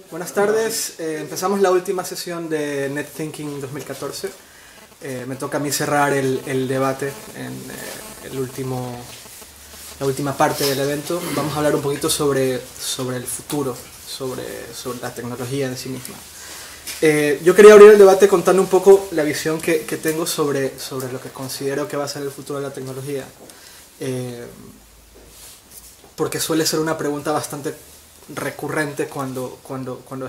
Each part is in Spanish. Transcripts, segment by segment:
Buenas tardes, empezamos la última sesión de NetThinking 2014. Me toca a mí cerrar el debate en la última parte del evento. Vamos a hablar un poquito sobre el futuro, sobre la tecnología en sí misma. Yo quería abrir el debate contando un poco la visión que tengo sobre lo que considero que va a ser el futuro de la tecnología. Porque suele ser una pregunta bastante recurrente cuando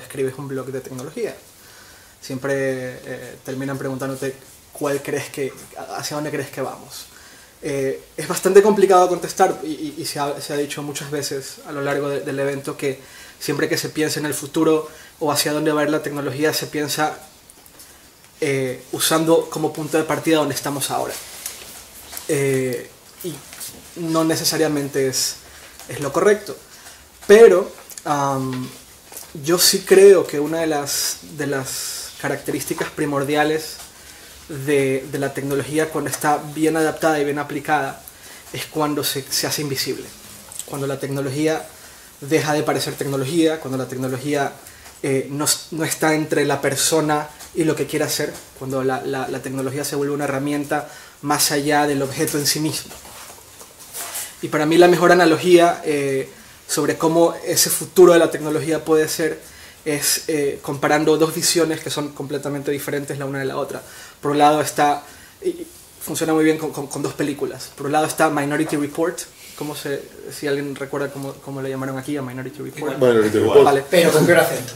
escribes un blog de tecnología. Siempre terminan preguntándote hacia dónde crees que vamos. Es bastante complicado contestar y se ha dicho muchas veces a lo largo del evento que siempre que se piensa en el futuro o hacia dónde va a ir la tecnología se piensa usando como punto de partida donde estamos ahora. Y no necesariamente es lo correcto. Pero yo sí creo que una de las características primordiales de la tecnología cuando está bien adaptada y bien aplicada es cuando se hace invisible. Cuando la tecnología deja de parecer tecnología, cuando la tecnología no está entre la persona y lo que quiere hacer, cuando la tecnología se vuelve una herramienta más allá del objeto en sí mismo. Y para mí la mejor analogía sobre cómo ese futuro de la tecnología puede ser es comparando dos visiones que son completamente diferentes la una de la otra. Por un lado está, y funciona muy bien con dos películas, por un lado está Minority Report, si alguien recuerda cómo le llamaron aquí a Minority Report. Minority Report. Vale. Pero con peor acento.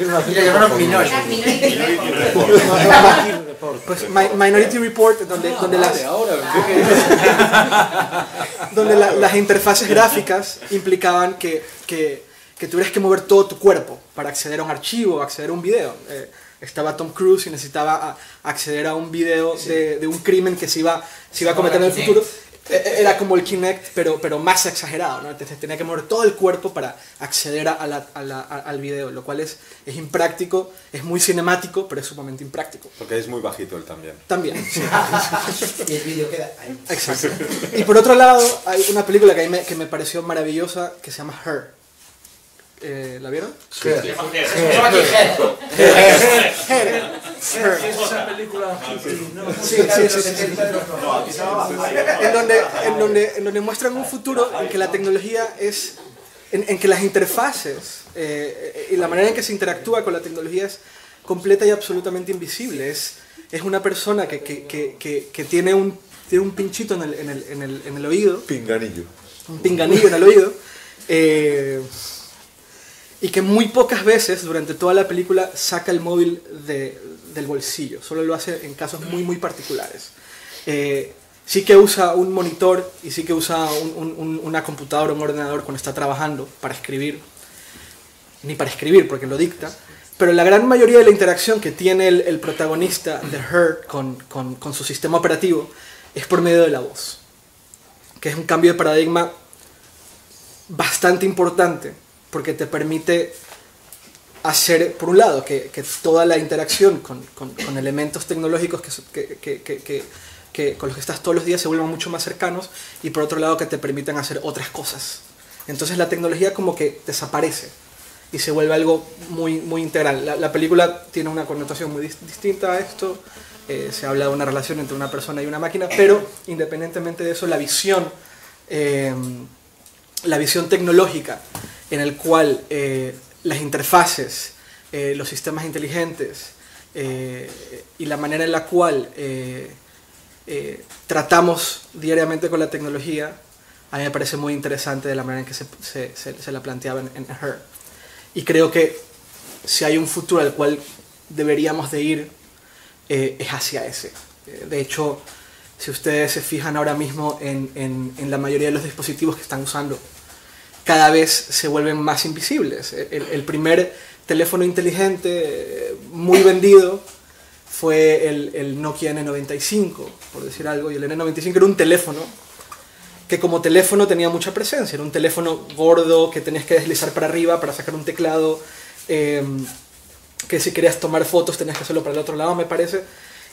Y le llamaron Minority. Pues Minority Report, donde las interfaces gráficas implicaban que tuvieras que mover todo tu cuerpo para acceder a un archivo, acceder a un video. Estaba Tom Cruise y necesitaba acceder a un video de un crimen que se iba a cometer en el futuro. Era como el Kinect, pero más exagerado, ¿no? Entonces tenía que mover todo el cuerpo para acceder al video, lo cual es impráctico, es muy cinemático, pero es sumamente impráctico. Porque es muy bajito él también. También, sí. Y el vídeo queda ahí. Exacto. Y por otro lado, hay una película que me pareció maravillosa que se llama Her. ¿La vieron? Sí. Esa película. Sí. En donde muestran un futuro en que la tecnología en que las interfaces y la manera en que se interactúa con la tecnología es completa y absolutamente invisible. Es una persona que tiene un pinchito en el oído. Pinganillo. Un pinganillo en el oído. Y que muy pocas veces durante toda la película saca el móvil del bolsillo. Solo lo hace en casos muy particulares. Sí que usa un monitor y sí que usa una computadora o un ordenador cuando está trabajando para escribir. Ni para escribir porque lo dicta. Pero la gran mayoría de la interacción que tiene el protagonista de Her con su sistema operativo es por medio de la voz. Que es un cambio de paradigma bastante importante. Porque te permite hacer, por un lado, que toda la interacción con elementos tecnológicos con los que estás todos los días se vuelvan mucho más cercanos, y por otro lado que te permitan hacer otras cosas. Entonces la tecnología como que desaparece y se vuelve algo muy integral. La película tiene una connotación muy distinta a esto. Se habla de una relación entre una persona y una máquina, pero independientemente de eso, la visión tecnológica en el cual las interfaces, los sistemas inteligentes y la manera en la cual tratamos diariamente con la tecnología, a mí me parece muy interesante de la manera en que se la planteaba en Her. Y creo que si hay un futuro al cual deberíamos de ir, es hacia ese. De hecho, si ustedes se fijan ahora mismo en la mayoría de los dispositivos que están usando, cada vez se vuelven más invisibles. El primer teléfono inteligente muy vendido fue el Nokia N95, por decir algo, y el N95 era un teléfono que como teléfono tenía mucha presencia. Era un teléfono gordo que tenías que deslizar para arriba para sacar un teclado, que si querías tomar fotos tenías que hacerlo para el otro lado, me parece.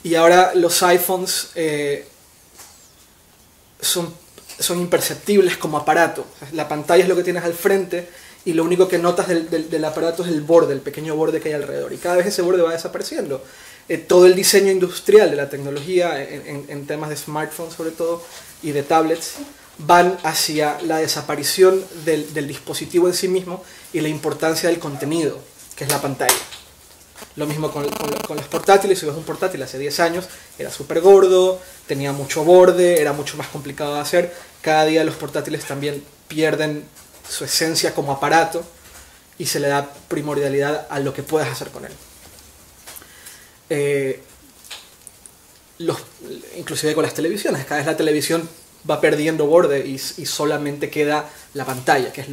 Y ahora los iPhones son imperceptibles como aparato. La pantalla es lo que tienes al frente y lo único que notas del aparato es el borde, el pequeño borde que hay alrededor, y cada vez ese borde va desapareciendo. Todo el diseño industrial de la tecnología, en temas de smartphones sobre todo, y de tablets, van hacia la desaparición del dispositivo en sí mismo y la importancia del contenido, que es la pantalla. Lo mismo con los portátiles. Si ves un portátil hace 10 años, era súper gordo, tenía mucho borde, era mucho más complicado de hacer. Cada día los portátiles también pierden su esencia como aparato y se le da primordialidad a lo que puedes hacer con él. Inclusive con las televisiones, cada vez la televisión va perdiendo borde y solamente queda la pantalla, que es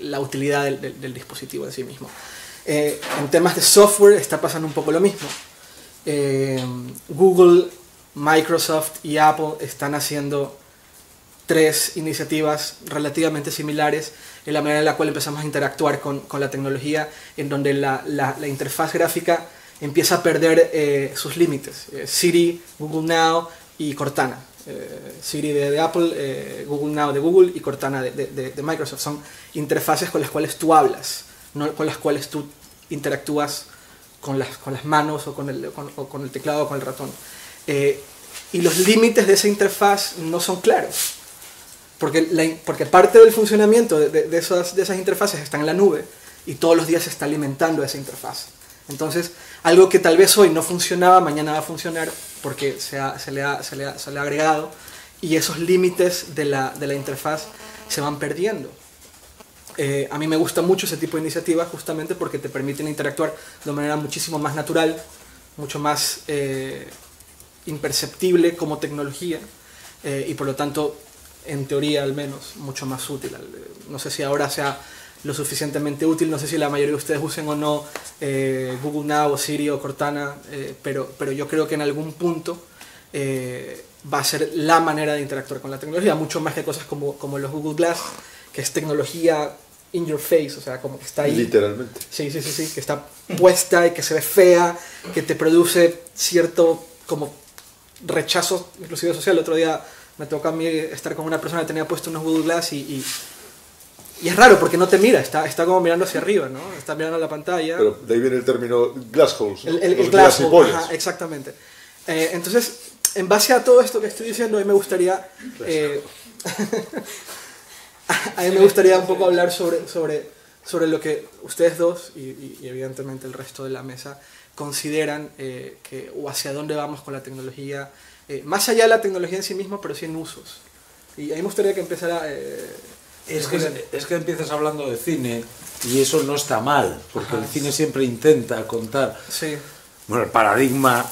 la utilidad del dispositivo en sí mismo. En temas de software está pasando un poco lo mismo. Google, Microsoft y Apple están haciendo 3 iniciativas relativamente similares en la manera en la cual empezamos a interactuar con la tecnología, en donde la interfaz gráfica empieza a perder sus límites. Siri, Google Now y Cortana. Siri de Apple, Google Now de Google y Cortana de Microsoft. Son interfaces con las cuales tú hablas, no con las cuales tú interactúas con las manos o con el teclado o con el ratón. Y los límites de esa interfaz no son claros, porque parte del funcionamiento de esas interfaces está en la nube y todos los días se está alimentando esa interfaz. Entonces, algo que tal vez hoy no funcionaba, mañana va a funcionar porque se le ha agregado, y esos límites de la interfaz se van perdiendo. A mí me gusta mucho ese tipo de iniciativas justamente porque te permiten interactuar de una manera muchísimo más natural, mucho más imperceptible como tecnología, y por lo tanto, en teoría al menos, mucho más útil. No sé si ahora sea lo suficientemente útil, no sé si la mayoría de ustedes usen o no Google Now o Siri o Cortana, pero yo creo que en algún punto va a ser la manera de interactuar con la tecnología, mucho más que cosas como los Google Glass, que es tecnología in your face, o sea, como que está ahí. Literalmente. Sí, que está puesta y que se ve fea, que te produce cierto como rechazo, inclusive social. El otro día me tocó a mí estar con una persona que tenía puesto unos Google Glass y es raro porque no te mira, está como mirando hacia arriba, ¿no? Está mirando la pantalla. Pero de ahí viene el término glass holes, ¿no? El glass hole, ajá, exactamente. Entonces, en base a todo esto que estoy diciendo, a mí me gustaría un poco hablar sobre lo que ustedes dos y evidentemente el resto de la mesa consideran o hacia dónde vamos con la tecnología, más allá de la tecnología en sí misma, pero sí en usos. Y a mí me gustaría que empezara... Es que empiezas hablando de cine y eso no está mal, porque el cine siempre intenta contar... Sí. Bueno, el paradigma...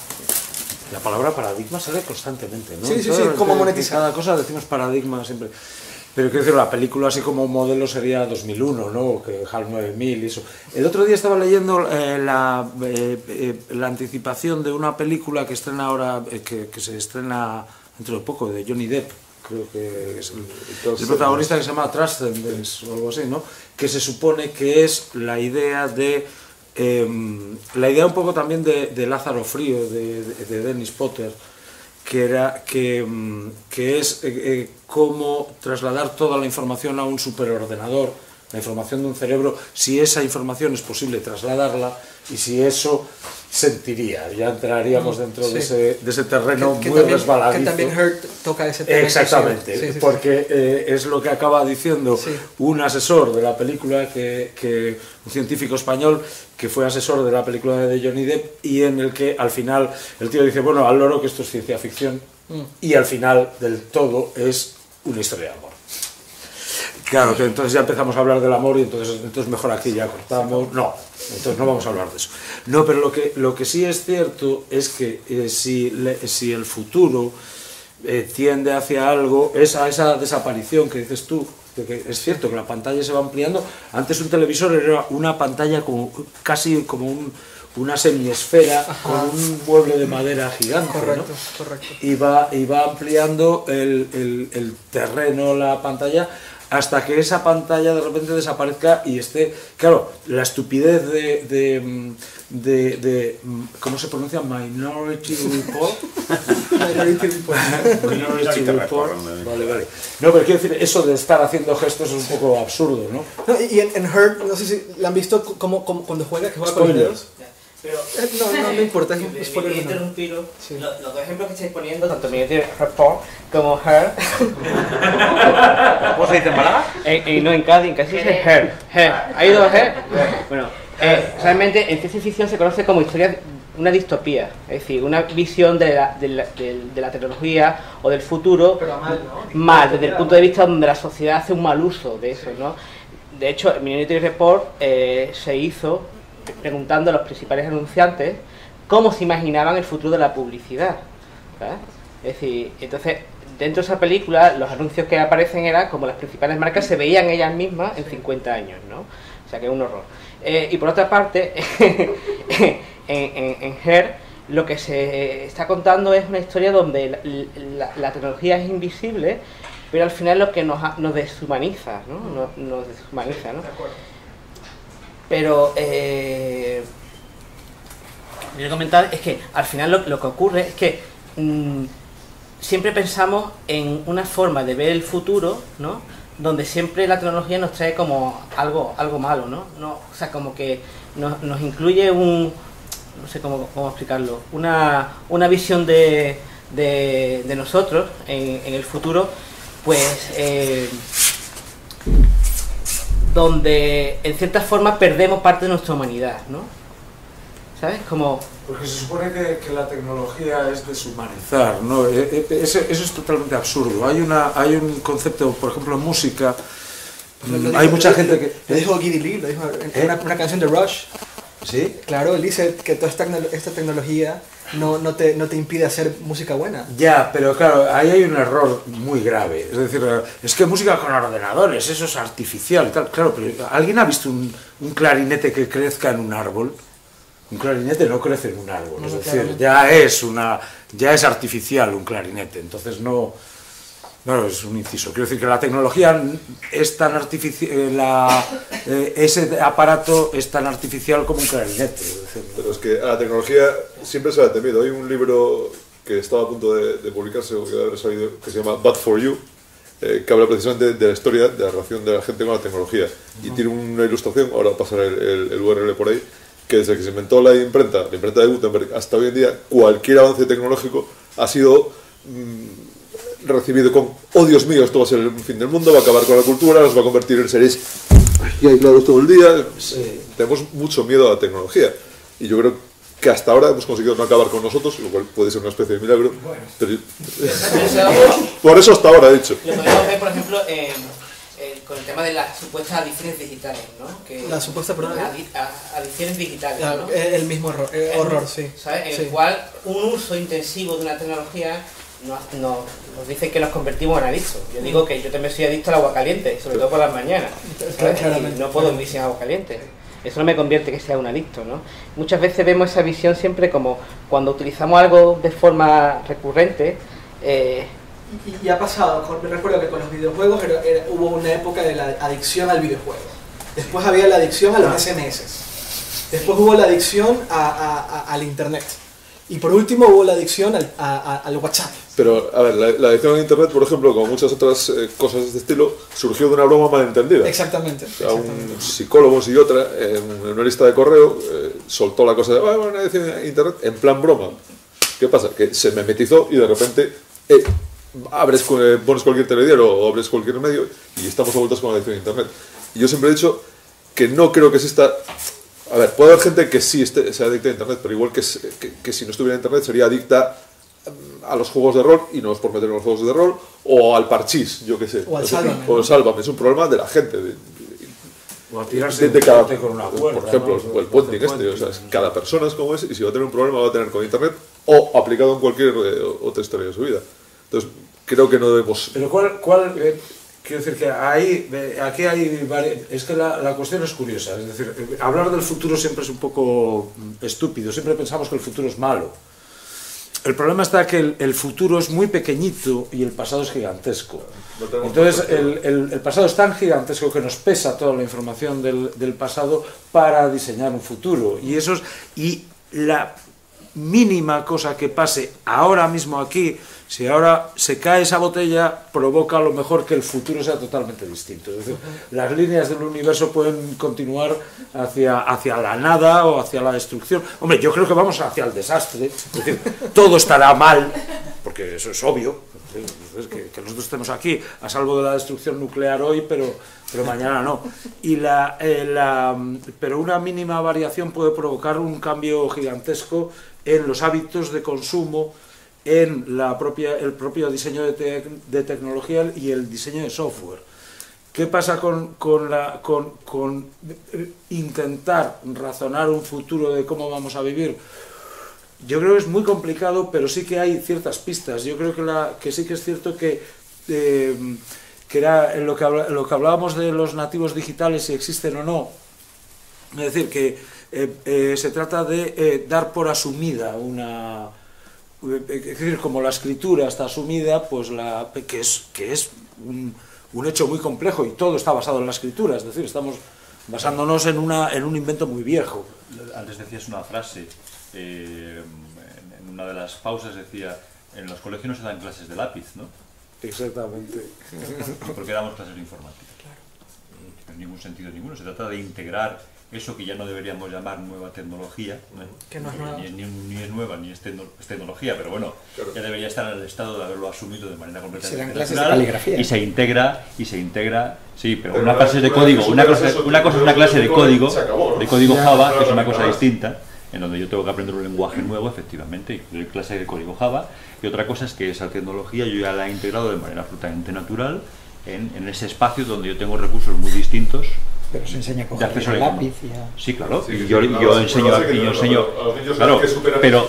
La palabra paradigma sale constantemente, ¿no? Sí, como monetizar. Cada cosa decimos paradigma siempre. Pero quiero decir, la película así como modelo sería 2001, ¿no? Que HAL 9000 y eso. El otro día estaba leyendo la anticipación de una película que estrena ahora, que se estrena dentro de poco, de Johnny Depp, creo que es el protagonista, que se llama Transcendence o algo así, ¿no? Que se supone que es la idea de... la idea un poco también de Lázaro Frío, de Dennis Potter, que es cómo trasladar toda la información a un superordenador, la información de un cerebro, si esa información es posible trasladarla y si eso sentiría. Ya entraríamos dentro de ese terreno muy resbaladizo. Que también Hurt toca ese tema. Exactamente, porque es lo que acaba diciendo un asesor de la película, un científico español que fue asesor de la película de Johnny Depp, y en el que al final el tío dice, bueno, al loro que esto es ciencia ficción, y al final del todo es una historia de amor. Claro, que entonces ya empezamos a hablar del amor y entonces mejor aquí ya cortamos. No, entonces no vamos a hablar de eso. No, pero lo que sí es cierto es que si el futuro tiende hacia algo, es a esa desaparición que dices tú, de que es cierto que la pantalla se va ampliando. Antes un televisor era una pantalla casi como una semiesfera, con un mueble de madera gigante, correcto, ¿no? Y va ampliando el terreno, la pantalla, hasta que esa pantalla de repente desaparezca y esté... Claro, la estupidez de ¿cómo se pronuncia? Minority Report. Minority Report. Vale. No, pero quiero decir, eso de estar haciendo gestos es un poco absurdo, ¿no? No, y en Her, no sé si la han visto cuando juega, que juega con los dedos. Pero no me importa, es un spoiler. Me interrumpirlo. Sí. Los dos ejemplos que estáis poniendo, tanto Minority Report como Her. ¿Cómo se dice en Málaga? No, en Cádiz, casi se dice Her. ¿Ha ido a Her? Bueno, realmente en ciencia ficción se conoce como historia, una distopía, es decir, una visión de la tecnología o del futuro, pero mal, ¿no? Mal, desde el punto de vista donde la sociedad hace un mal uso de eso, ¿no? De hecho, el Minority Report se hizo preguntando a los principales anunciantes cómo se imaginaban el futuro de la publicidad, ¿sabes? Es decir, entonces, dentro de esa película, los anuncios que aparecen eran como las principales marcas se veían ellas mismas en 50 años, ¿no? O sea, que es un horror. Y por otra parte, en Her, lo que se está contando es una historia donde la tecnología es invisible, pero al final lo que nos deshumaniza, ¿no? Nos deshumaniza, ¿no? Pero quiero comentar es que al final lo que ocurre es que siempre pensamos en una forma de ver el futuro, ¿no? Donde siempre la tecnología nos trae como algo malo, ¿no? O sea, como que nos incluye no sé cómo explicarlo, una visión de nosotros en el futuro, pues donde en cierta forma perdemos parte de nuestra humanidad, ¿no? ¿Sabes? Como... Porque se supone que la tecnología es deshumanizar, ¿no? Eso es totalmente absurdo. Hay un concepto, por ejemplo, en música, hay mucha gente que... Lo dijo Geddy Lee, lo dijo en una canción de Rush. ¿Sí? Claro, él dice que toda esta tecnología no te impide hacer música buena. Ya, pero claro, ahí hay un error muy grave. Es decir, es que música con ordenadores, eso es artificial, tal. Claro, pero ¿alguien ha visto un clarinete que crezca en un árbol? Un clarinete no crece en un árbol, es decir, ya es artificial un clarinete, entonces no es un inciso. Quiero decir que la tecnología es tan artificial, ese aparato es tan artificial como un clarinete. Pero es que a la tecnología siempre se la ha temido. Hay un libro que estaba a punto de publicarse, o que haber salido, que se llama Bad for You, que habla precisamente de la historia de la relación de la gente con la tecnología. Y tiene una ilustración, ahora pasaré el URL por ahí, que desde que se inventó la imprenta de Gutenberg hasta hoy en día, cualquier avance tecnológico ha sido recibido con: oh Dios mío, esto va a ser el fin del mundo, va a acabar con la cultura, nos va a convertir en seres aislados todo el día. Tenemos mucho miedo a la tecnología, y yo creo que hasta ahora hemos conseguido no acabar con nosotros, lo cual puede ser una especie de milagro, pero por eso hasta ahora he dicho. Lo podemos ver, por ejemplo, con el tema de las supuestas adicciones digitales, ¿no? La supuesta, perdón. Adicciones digitales, ¿no? El mismo horror, sí. ¿Sabes? En el cual un uso intensivo de una tecnología nos dice que nos convertimos en adictos. Yo digo que yo también soy adicto al agua caliente, sobre todo por las mañanas. Y no puedo vivir sin agua caliente. Eso no me convierte que sea un adicto, ¿no? Muchas veces vemos esa visión siempre como cuando utilizamos algo de forma recurrente. Y ha pasado, me recuerdo que con los videojuegos hubo una época de la adicción al videojuego. Después había la adicción a los SMS. Después hubo la adicción al internet. Y por último hubo la adicción al WhatsApp. Pero, a ver, la adicción al internet, por ejemplo, como muchas otras cosas de este estilo, surgió de una broma malentendida. Exactamente. O sea, un psicólogo, un psiquiatra, en una lista de correo, soltó la cosa de una adicción a internet en plan broma. ¿Qué pasa? Que se memetizó y de repente... pones cualquier telediario o abres cualquier medio y estamos a vueltas con la adicción a internet. Y yo siempre he dicho que no creo que exista... A ver, puede haber gente que sí sea adicta a internet, pero igual que si no estuviera en internet sería adicta a los juegos de rol, y no es por meter en los juegos de rol, o al parchís, yo qué sé. O al Sálvame. O el Sálvame, es un problema de la gente. O a tirarse con una cuerda, por ejemplo, ¿no? o el puenting o sea, cada persona es como es, y si va a tener un problema va a tener con internet o aplicado en cualquier otra historia de su vida. Entonces, creo que no debemos... Pero quiero decir que aquí hay varias... Es que la cuestión es curiosa. Es decir, hablar del futuro siempre es un poco estúpido. Siempre pensamos que el futuro es malo. El problema está que el futuro es muy pequeñito y el pasado es gigantesco. Entonces, el pasado es tan gigantesco que nos pesa toda la información del pasado para diseñar un futuro. Y la mínima cosa que pase ahora mismo aquí, si ahora se cae esa botella, provoca a lo mejor que el futuro sea totalmente distinto. Es decir, las líneas del universo pueden continuar hacia la nada o hacia la destrucción. Hombre, yo creo que vamos hacia el desastre. Es decir, todo estará mal, porque eso es obvio. Que nosotros estemos aquí a salvo de la destrucción nuclear hoy, pero mañana no. Pero una mínima variación puede provocar un cambio gigantesco en los hábitos de consumo, en el propio diseño de tecnología y el diseño de software. ¿Qué pasa con intentar razonar un futuro de cómo vamos a vivir? Yo creo que es muy complicado, pero sí que hay ciertas pistas. Yo creo que sí que es cierto que era en lo que hablábamos de los nativos digitales, si existen o no. Es decir, que se trata de dar por asumida una... Es decir, como la escritura está asumida, pues que es un hecho muy complejo y todo está basado en la escritura, es decir, estamos basándonos en un invento muy viejo. Antes decías una frase, en una de las pausas decía, en los colegios no se dan clases de lápiz, ¿no? Exactamente. ¿Por qué damos clases de informática? Claro. En ningún sentido ninguno, se trata de integrar eso que ya no deberíamos llamar nueva tecnología, ¿no? Que no es nueva. Ni es nueva, ni es tecnología, pero bueno, claro, ya debería estar en el estado de haberlo asumido de manera completamente natural, y se integra, sí, pero una clase de código, una cosa es una clase de código Java, que es una cosa distinta, en donde yo tengo que aprender un lenguaje nuevo, efectivamente, y doy clase de código Java, y otra cosa es que esa tecnología yo ya la he integrado de manera absolutamente natural en ese espacio donde yo tengo recursos muy distintos. Pero se enseña a coger el lápiz y a... Sí, claro, sí, y yo enseño, claro,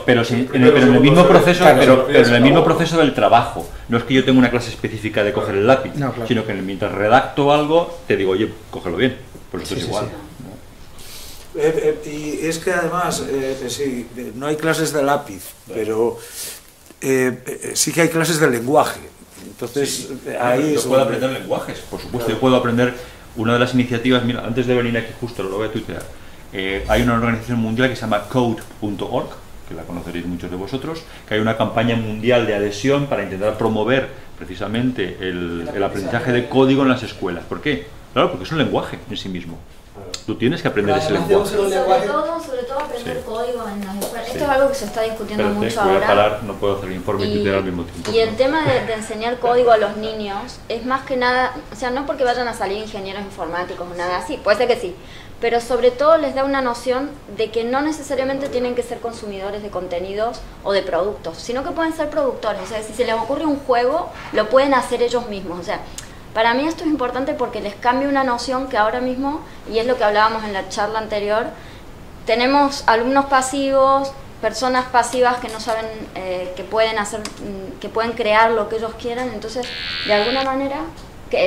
pero en el mismo proceso, claro, pero en el mismo proceso del trabajo. No es que yo tenga una clase específica de coger el lápiz, no, claro, sino que mientras redacto algo, te digo, oye, cógelo bien, pues esto es igual. Sí. Y es que además, sí, no hay clases de lápiz, pero sí que hay clases de lenguaje. Entonces, ahí yo puedo aprender lenguajes, por supuesto, yo puedo aprender. Una de las iniciativas, mira, antes de venir aquí justo, lo voy a tuitear, hay una organización mundial que se llama Code.org, que la conoceréis muchos de vosotros, que hay una campaña mundial de adhesión para intentar promover precisamente el aprendizaje de código en las escuelas. ¿Por qué? Claro, porque es un lenguaje en sí mismo. Tú tienes que aprender ese lenguaje. Sobre todo aprender código en las escuelas. Esto es algo que se está discutiendo mucho ahora. Voy a parar, no puedo hacer el informe y tuitear al mismo tiempo. Y el tema de enseñar código a los niños es más que nada, o sea, no porque vayan a salir ingenieros informáticos o nada así, puede ser que sí, pero sobre todo les da una noción de que no necesariamente tienen que ser consumidores de contenidos o de productos, sino que pueden ser productores. O sea, si se les ocurre un juego, lo pueden hacer ellos mismos. O sea, para mí esto es importante porque les cambia una noción que ahora mismo, y es lo que hablábamos en la charla anterior, tenemos alumnos pasivos, personas pasivas que no saben que pueden crear lo que ellos quieran. Entonces, de alguna manera,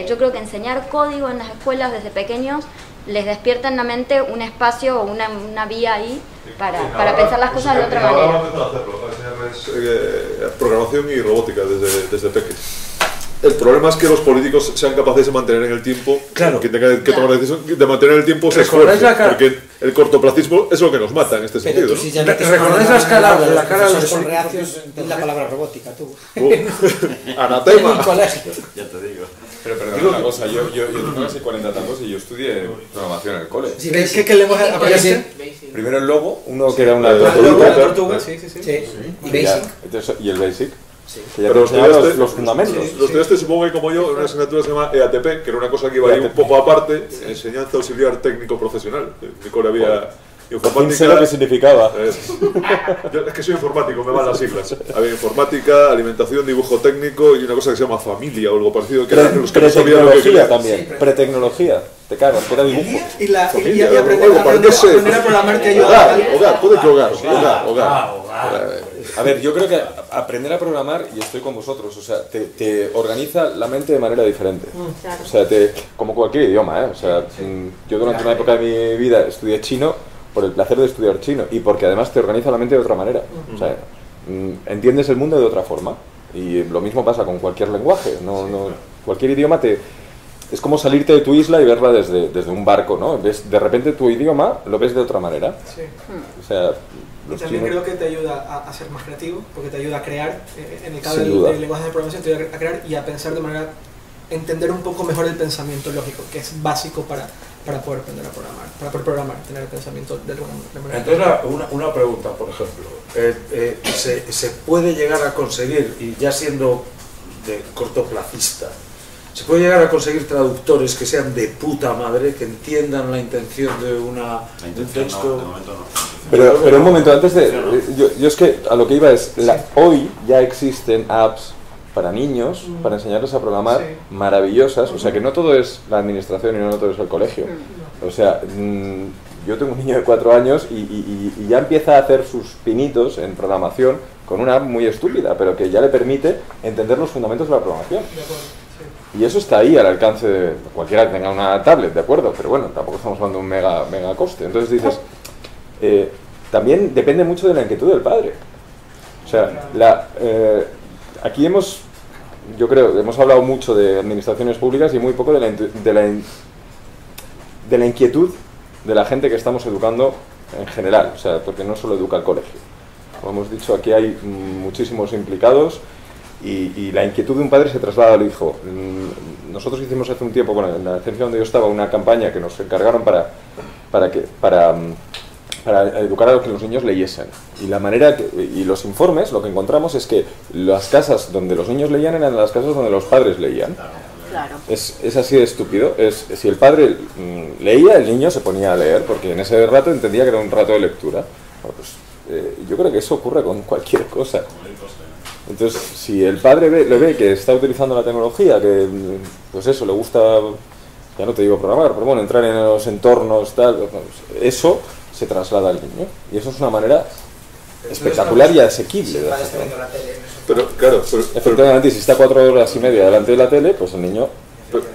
yo creo que enseñar código en las escuelas desde pequeños les despierta en la mente un espacio o una vía ahí para pensar las cosas de otra manera. Vamos a empezar a hacerlo, enseñarles programación y robótica desde pequeños. El problema es que los políticos sean capaces de mantener en el tiempo, claro, que tengan que tomar la decisión de mantener el tiempo se esfuerce, porque el cortoplacismo es lo que nos mata en este sentido, ¿no? Si ya ¿recordáis la cara de los políticos son reacios en la palabra robótica, tú? Anatema. Ya te digo. Pero perdón, una cosa, yo tengo casi 40 tangos y yo estudié programación en el cole. Sí, ¿qué le hemos aprendido? Primero el Logo, uno que era una tortuga, sí. Y Basic. Y el Basic. Sí. Que ya pero los fundamentos. Los estudiaste, supongo que como yo, en una asignatura que se llama EATP, que era una cosa que iba ahí un poco aparte, enseñanza auxiliar técnico profesional. En mi cole había informática. No sé lo que significaba. Es que soy informático, me van las siglas. Había informática, alimentación, dibujo técnico y una cosa que se llama familia o algo parecido, que eran los que no sabían lo que querían. También, pretecnología. Te cagas, que era dibujo. Y aprender a programar te ayuda. Hogar, puede que hogar. A ver, yo creo que aprender a programar, y estoy con vosotros, o sea, te organiza la mente de manera diferente. O sea, como cualquier idioma, ¿eh? O sea, yo durante una época de mi vida estudié chino por el placer de estudiar chino y porque además te organiza la mente de otra manera. O sea, entiendes el mundo de otra forma. Y lo mismo pasa con cualquier lenguaje, cualquier idioma es como salirte de tu isla y verla desde un barco, ¿no? De repente tu idioma lo ves de otra manera. Sí. O sea, y también creo que te ayuda a ser más creativo, porque te ayuda a crear, en el caso del lenguaje de programación, te ayuda a crear y a pensar de manera, entender un poco mejor el pensamiento lógico, que es básico para poder aprender a programar, para poder programar, tener el pensamiento de alguna manera. Entonces, una pregunta, por ejemplo, ¿se puede llegar a conseguir, y ya siendo de cortoplacista, se puede llegar a conseguir traductores que sean de puta madre, que entiendan la intención de un texto? No, de momento no. Pero un momento, antes yo es que a lo que iba es, hoy ya existen apps para niños, para enseñarles a programar, maravillosas, o sea que no todo es la administración y no todo es el colegio. O sea, yo tengo un niño de 4 años y ya empieza a hacer sus pinitos en programación con una app muy estúpida, pero que ya le permite entender los fundamentos de la programación. Y eso está ahí al alcance de cualquiera que tenga una tablet, ¿de acuerdo? Pero bueno, tampoco estamos hablando de un mega coste. Entonces dices, también depende mucho de la inquietud del padre. O sea, aquí yo creo, hemos hablado mucho de administraciones públicas y muy poco de la inquietud de la gente que estamos educando en general, o sea, porque no solo educa el colegio. Como hemos dicho, aquí hay muchísimos implicados y la inquietud de un padre se traslada al hijo. Nosotros hicimos hace un tiempo, bueno, en la agencia donde yo estaba, una campaña que nos encargaron para educar a los niños leyesen. Y la manera y los informes, lo que encontramos es que las casas donde los niños leían eran las casas donde los padres leían. Claro. Es así de estúpido. Si el padre leía, el niño se ponía a leer, porque en ese rato entendía que era un rato de lectura. Bueno, pues, yo creo que eso ocurre con cualquier cosa. Entonces, si el padre le ve que está utilizando la tecnología, que pues eso, le gusta, ya no te digo programar, pero bueno, entrar en los entornos, tal, pues eso se traslada al niño. Y eso es una manera espectacular y asequible de hacerlo. Pero claro, efectivamente, si está 4 horas y media delante de la tele, pues el niño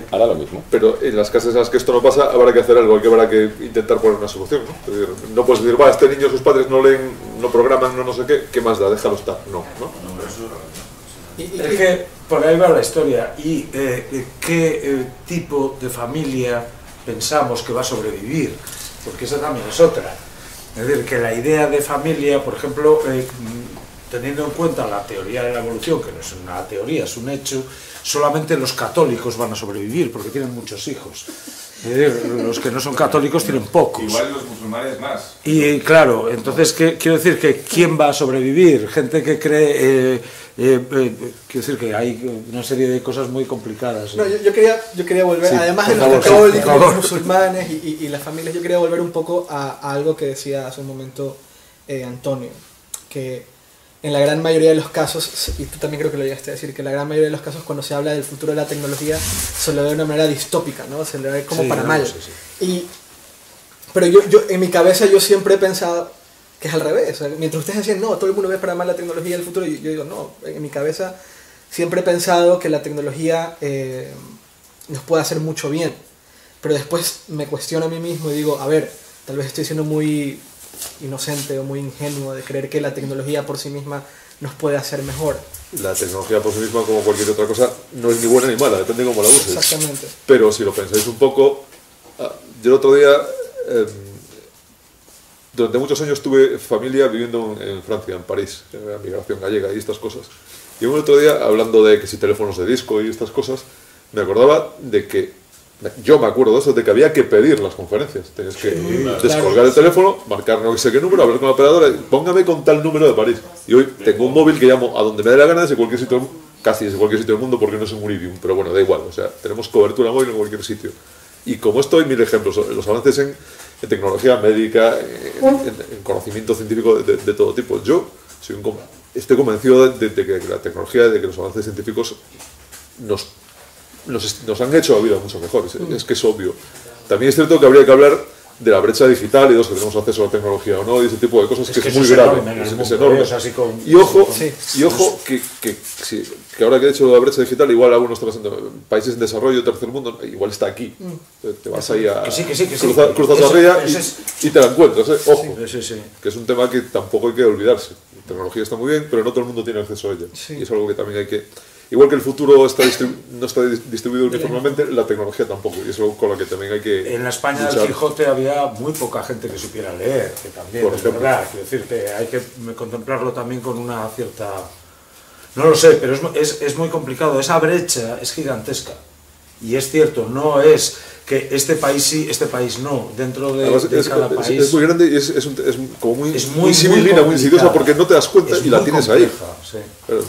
hará lo mismo. Pero en las casas en las que esto no pasa, habrá que hacer algo, que habrá que intentar poner una solución, ¿no? Es decir, no puedes decir, este niño, sus padres no leen, no programan, no sé qué más da, déjalo estar. No. Es que por ahí va la historia. ¿Y qué tipo de familia pensamos que va a sobrevivir? Porque esa también es otra. Es decir, que la idea de familia, por ejemplo, teniendo en cuenta la teoría de la evolución, que no es una teoría, es un hecho, solamente los católicos van a sobrevivir porque tienen muchos hijos. Es decir, los que no son católicos tienen pocos. Igual los musulmanes más. Y claro, entonces, quiero decir que ¿quién va a sobrevivir? Gente que cree... quiero decir que hay una serie de cosas muy complicadas. No, yo quería volver, sí, además de los católicos, los musulmanes y las familias, yo quería volver un poco a algo que decía hace un momento Antonio, que en la gran mayoría de los casos, y tú también creo que lo llegaste a decir, que en la gran mayoría de los casos cuando se habla del futuro de la tecnología se lo ve de una manera distópica, ¿no? Se lo ve como para mal. Sí. Pero yo en mi cabeza yo siempre he pensado que es al revés. O sea, mientras ustedes decían, no, todo el mundo ve para mal la tecnología del futuro, yo digo, no, en mi cabeza siempre he pensado que la tecnología nos puede hacer mucho bien. Pero después me cuestiono a mí mismo y digo, a ver, tal vez estoy siendo muy inocente o muy ingenuo de creer que la tecnología por sí misma nos puede hacer mejor. La tecnología por sí misma, como cualquier otra cosa, no es ni buena ni mala, depende de cómo la uses. Exactamente. Pero si lo pensáis un poco, yo el otro día, durante muchos años tuve familia viviendo en Francia, en París, en la migración gallega y estas cosas. Y el otro día, hablando de que si teléfonos de disco y estas cosas, me acordaba de que yo me acuerdo de eso, de que había que pedir las conferencias. Tenías que descolgar el teléfono, marcar no sé qué número, hablar con la operadora, póngame con tal número de París. Y hoy tengo un móvil que llamo a donde me dé la gana desde cualquier sitio, casi desde cualquier sitio del mundo, porque no es un Iridium, pero bueno, da igual. O sea, tenemos cobertura móvil en cualquier sitio. Y como esto hay mil ejemplos, los avances en tecnología médica, en conocimiento científico de todo tipo. Yo estoy convencido de que la tecnología, de que los avances científicos nos han hecho la vida mucho mejor, es que es obvio. También es cierto que habría que hablar de la brecha digital y de los que tenemos acceso a la tecnología o no, y ese tipo de cosas, que es muy grave, es enorme. Y ojo, que ahora que he hecho la brecha digital, igual algunos están pensando, países en desarrollo, tercer mundo, igual está aquí. Te vas ahí a cruzas la ría y te la encuentras, ojo, que es un tema que tampoco hay que olvidarse. La tecnología está muy bien, pero no todo el mundo tiene acceso a ella. Y es algo que también hay que... Igual que el futuro no está distribuido uniformemente, la tecnología tampoco, y es algo con lo que también hay que... En la España del Quijote había muy poca gente que supiera leer, que también, es verdad, quiero decirte, hay que contemplarlo también con una cierta... No lo sé, pero es muy complicado, esa brecha es gigantesca, y es cierto, no es que este país sí, este país no, dentro de cada país... Es muy grande y es como muy civilina, muy insidiosa, porque no te das cuenta y la tienes compleja, ahí. Sí.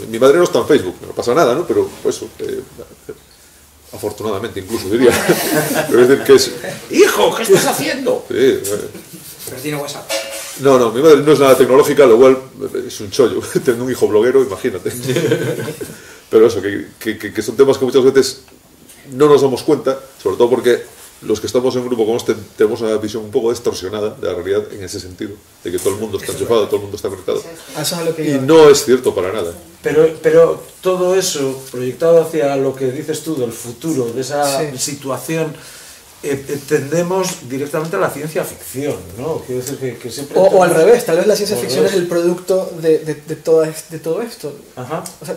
Mi madre no está en Facebook, no pasa nada, ¿no? Pero pues, afortunadamente incluso diría. Pero es decir que es... ¡Hijo! ¿Qué estás haciendo? Sí, pero tiene WhatsApp. No, mi madre no es nada tecnológica, lo cual es un chollo. Tener un hijo bloguero, imagínate. Pero eso, que son temas que muchas veces no nos damos cuenta, sobre todo porque los que estamos en un grupo como este tenemos una visión un poco distorsionada de la realidad en ese sentido, de que todo el mundo está enchufado, todo el mundo está conectado. Y no es cierto para nada. Pero todo eso proyectado hacia lo que dices tú del futuro, de esa situación, tendemos directamente a la ciencia ficción, ¿no? Quiero decir que siempre... O al revés, tal vez la ciencia ficción es el producto de todo esto. Ajá. O sea,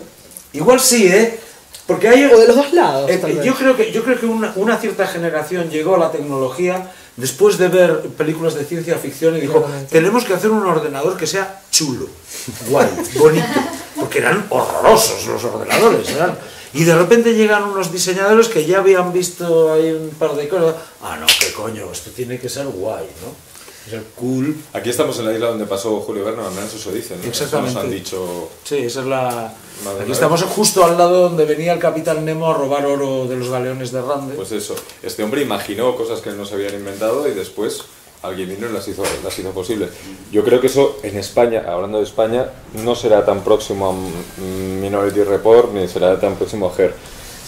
igual sí, porque hay, o de los dos lados. Yo creo que una cierta generación llegó a la tecnología después de ver películas de ciencia ficción y dijo, tenemos que hacer un ordenador que sea chulo, guay, bonito, porque eran horrorosos los ordenadores, ¿verdad? Y de repente llegan unos diseñadores que ya habían visto ahí un par de cosas, no, qué coño, esto tiene que ser guay, ¿no? Ser cool. Aquí estamos en la isla donde pasó Julio Verne, eso se dice, ¿no? Exactamente. Nos han dicho... Sí, esa es la... Aquí estamos justo al lado donde venía el Capitán Nemo a robar oro de los galeones de Rande. Pues eso, este hombre imaginó cosas que no se habían inventado y después alguien vino y las hizo posibles. Yo creo que eso en España, hablando de España, no será tan próximo a Minority Report ni será tan próximo a GER.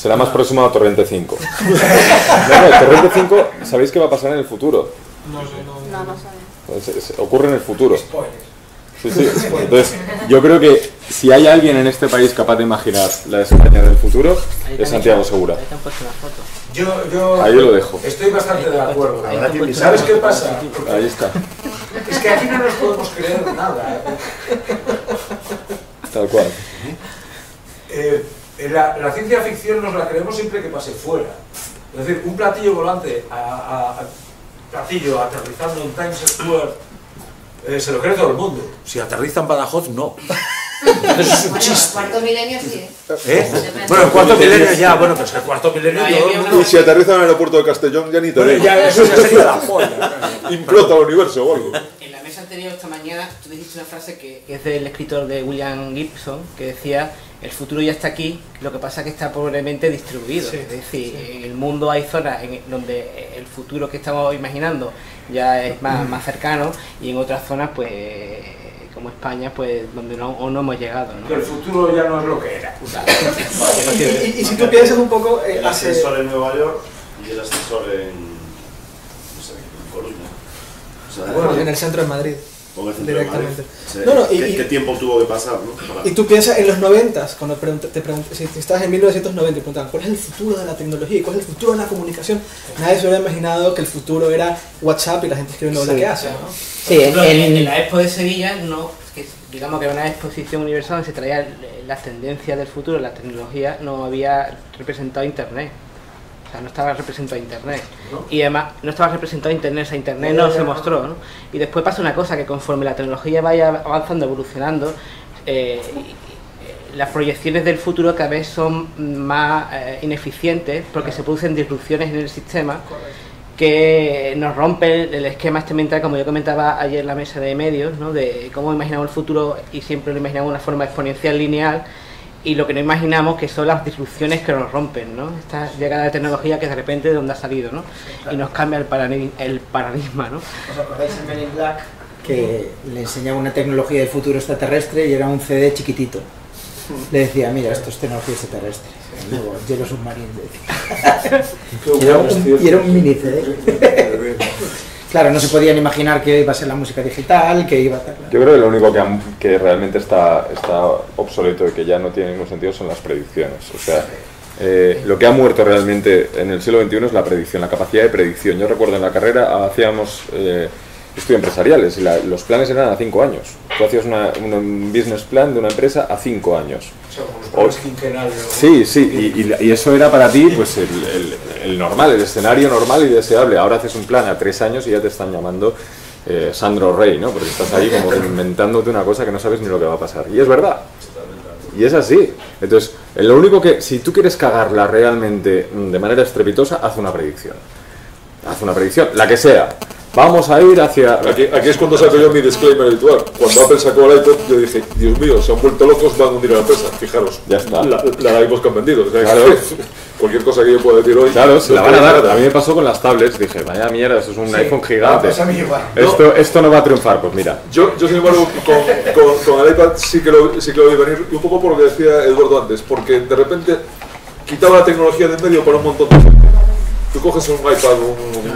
Será más próximo a Torrente 5. No, Torrente 5, ¿sabéis qué va a pasar en el futuro? No sabemos. Pues ocurre en el futuro. Sí. Entonces, yo creo que si hay alguien en este país capaz de imaginar la España del futuro, es Santiago Segura. Ahí te han puesto una foto. Ahí lo dejo. Estoy bastante de acuerdo. ¿Sabes qué pasa? Ahí está. Es que aquí no nos podemos creer nada. Tal cual. La ciencia ficción nos la creemos siempre que pase fuera. Es decir, un platillo volante platillo aterrizando en Times Square, se lo cree todo el mundo. Si aterriza en Badajoz, no. Entonces es un chiste. Cuarto milenio sí. Bueno, el cuarto milenio ya, pero es que el cuarto milenio y si aterriza en el aeropuerto de Castellón ya ni te digo. Eso ya sería la polla. Implota el universo o algo. En la mesa anterior esta mañana tú dijiste una frase que es del escritor de William Gibson, que decía: el futuro ya está aquí, lo que pasa es que está pobremente distribuido. Es decir, en el mundo hay zonas donde el futuro que estamos imaginando ya es más cercano, y en otras zonas, pues, como España, pues, donde no hemos llegado, ¿no? Que el futuro ya no es lo que era. Y si tú piensas un poco... el ascensor en Nueva York y el ascensor en Coruña. O sea, bueno, en el centro de Madrid. Directamente. ¿Qué tiempo tuvo que pasar, ¿no? Y tú piensas en los 90, cuando te preguntas, si estás en 1990 y preguntaban cuál es el futuro de la tecnología y cuál es el futuro de la comunicación, nadie se hubiera imaginado que el futuro era WhatsApp y la gente escribiendo la que hace, ¿no? Sí, en la Expo de Sevilla, digamos que era una exposición universal donde se traía las tendencias del futuro, la tecnología, no había representado Internet. O sea, no estaba representado Internet. ¿No? Y además no estaba representado Internet, o sea, Internet no se mostró, ¿no? Y después pasa una cosa, que conforme la tecnología vaya avanzando, evolucionando, las proyecciones del futuro cada vez son más ineficientes, porque se producen disrupciones en el sistema que nos rompen el esquema este mental, como yo comentaba ayer en la mesa de medios, ¿no? De cómo imaginamos el futuro, y siempre lo imaginamos de una forma exponencial lineal, y lo que no imaginamos que son las disrupciones que nos rompen, ¿no? Esta llegada de tecnología que de repente de donde ha salido, ¿no? Y nos cambia el paradigma, ¿no? ¿Os acordáis en Men in Black que le enseñaba una tecnología del futuro extraterrestre y era un CD chiquitito? Le decía, mira, esto es tecnología extraterrestre. Luego, hielo submarino. Y era un mini CD. Claro, no se podían imaginar que iba a ser la música digital, que iba a ser... Yo creo que lo único que realmente está obsoleto y que ya no tiene ningún sentido son las predicciones. O sea, lo que ha muerto realmente en el siglo XXI es la predicción, la capacidad de predicción. Yo recuerdo en la carrera hacíamos estudios empresariales y los planes eran a 5 años. Tú hacías un business plan de una empresa a 5 años. O sea, como los planes quinquenales. Sí, y eso era para ti pues el normal, el escenario normal y deseable. Ahora haces un plan a 3 años y ya te están llamando Sandro Rey, ¿no? Porque estás ahí como inventándote una cosa que no sabes ni lo que va a pasar. Y es verdad. Y es así. Entonces, lo único que, si tú quieres cagarla realmente de manera estrepitosa, haz una predicción. Haz una predicción, la que sea. Vamos a ir hacia... Aquí es cuando saco yo mi disclaimer habitual. Cuando Apple sacó el iPod, yo dije, Dios mío, se han vuelto locos, van a hundir a la empresa. Fijaros, ya está. La iPod que han vendido. O sea, claro. Cualquier cosa que yo pueda decir hoy... Claro, se la van a dar. A mí me pasó con las tablets. Dije, vaya mierda, eso es un iPhone gigante. Esto no va a triunfar. Pues mira. Yo sin embargo, con el iPad sí que lo vi venir. Un poco por lo que decía Eduardo antes. Porque de repente quitaba la tecnología de en medio para un montón de gente. Tú coges un iPad,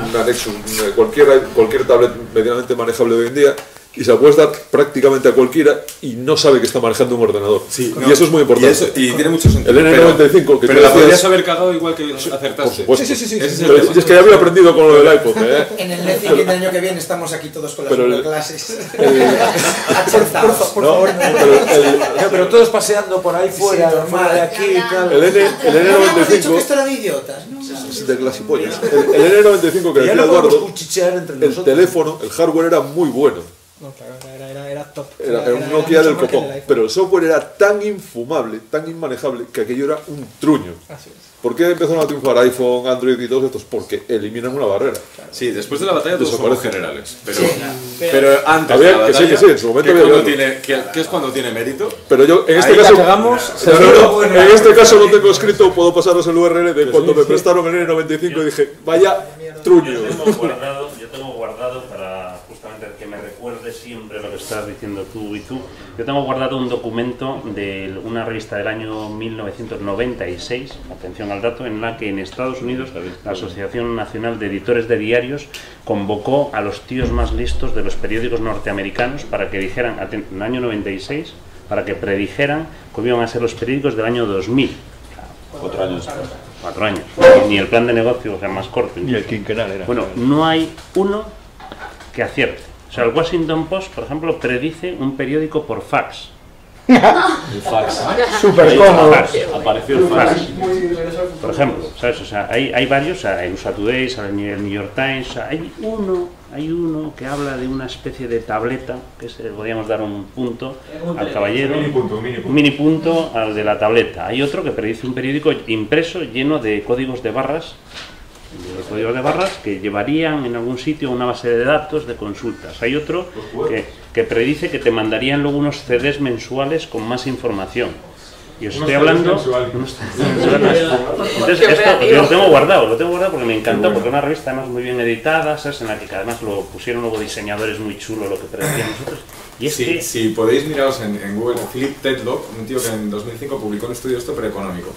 una Nexus, cualquier tablet medianamente manejable hoy en día y se la puedes dar prácticamente a cualquiera y no sabe que está manejando un ordenador. Sí, y eso es muy importante. Y tiene mucho sentido. El N95 que pero la podrías haber cagado igual que acertaste. Por supuesto. Sí. Es que ya había aprendido con lo del iPod. En el Netflix del año que viene estamos aquí todos con las clases. Por favor. Pero todos paseando por ahí fuera, fuera de aquí y tal. El N95... dicho que esto era de idiotas, ¿no? De glasipollas. El N95 que decía Eduardo, el teléfono, el hardware era muy bueno. No, claro, era top. Era un Nokia del copón. Pero el software era tan infumable, tan inmanejable, que aquello era un truño. Así es. ¿Por qué empezaron a triunfar iPhone, Android y todos estos? Porque eliminan una barrera. Claro. Sí, después de la batalla todos somos generales. Pero antes antes de la batalla, que sí, en su momento que es cuando tiene mérito. Pero yo, en este caso no tengo escrito, puedo pasaros el URL de cuando me prestaron el N95 y dije, vaya truño. Yo tengo guardado para justamente que me recuerde siempre lo que estás diciendo tú y tú. Yo tengo guardado un documento de una revista del año 1996, atención al dato, en la que en Estados Unidos la Asociación Nacional de Editores de Diarios convocó a los tíos más listos de los periódicos norteamericanos para que dijeran, en el año 96, para que predijeran cómo iban a ser los periódicos del año 2000. 4 años después. 4 años. Ni el plan de negocio, o sea, más corto. Ni el quinquenal era. Bueno, no hay uno que acierte. O sea, el Washington Post, por ejemplo, predice un periódico por fax. El fax. Súper cómodo. Apareció el fax. Por ejemplo, ¿sabes? O sea, hay varios, o sea, hay USA Today, el New York Times, o sea, hay uno que habla de una especie de tableta, que podríamos dar un punto al caballero, un mini punto al de la tableta. Hay otro que predice un periódico impreso lleno de códigos de barras, que llevarían en algún sitio una base de datos de consultas. Hay otro que predice que te mandarían luego unos CDs mensuales con más información. Y os estoy hablando... Entonces, esto lo tengo guardado porque me encantó, porque es una revista además muy bien editada, ¿sabes? En la que además lo pusieron luego diseñadores muy chulos, lo que predecían nosotros. Y es que... Si podéis miraros en Google, Philip Tetlock, un tío que en 2005 publicó un estudio preeconómico.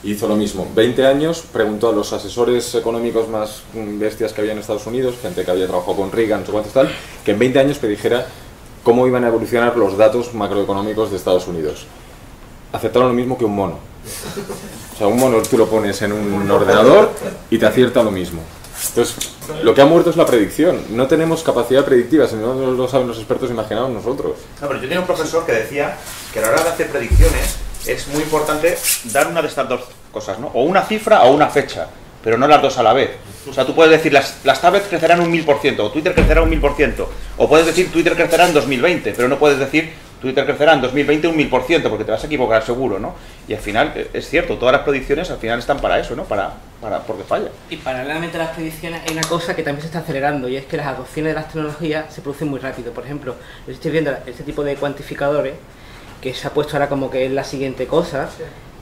Hizo lo mismo, 20 años, preguntó a los asesores económicos más bestias que había en Estados Unidos, gente que había trabajado con Reagan, no sé cuántos tal, que en 20 años predijera cómo iban a evolucionar los datos macroeconómicos de Estados Unidos. Aceptaron lo mismo que un mono. O sea, un mono tú lo pones en un ordenador y te acierta lo mismo. Entonces, lo que ha muerto es la predicción. No tenemos capacidad predictiva, si no lo saben los expertos, imaginaos nosotros. No, pero yo tenía un profesor que decía que a la hora de hacer predicciones es muy importante dar una de estas dos cosas, ¿no? O una cifra o una fecha, pero no las dos a la vez. O sea, tú puedes decir las tablets crecerán un 1000%, o Twitter crecerá un 1000%, o puedes decir Twitter crecerá en 2020, pero no puedes decir Twitter crecerá en 2020 un 1000%, porque te vas a equivocar seguro, ¿no? Y al final, es cierto, todas las predicciones al final están para eso, ¿no? Porque falla. Y paralelamente a las predicciones hay una cosa que también se está acelerando, y es que las adopciones de las tecnologías se producen muy rápido. Por ejemplo, estoy viendo este tipo de cuantificadores, que se ha puesto ahora como que es la siguiente cosa,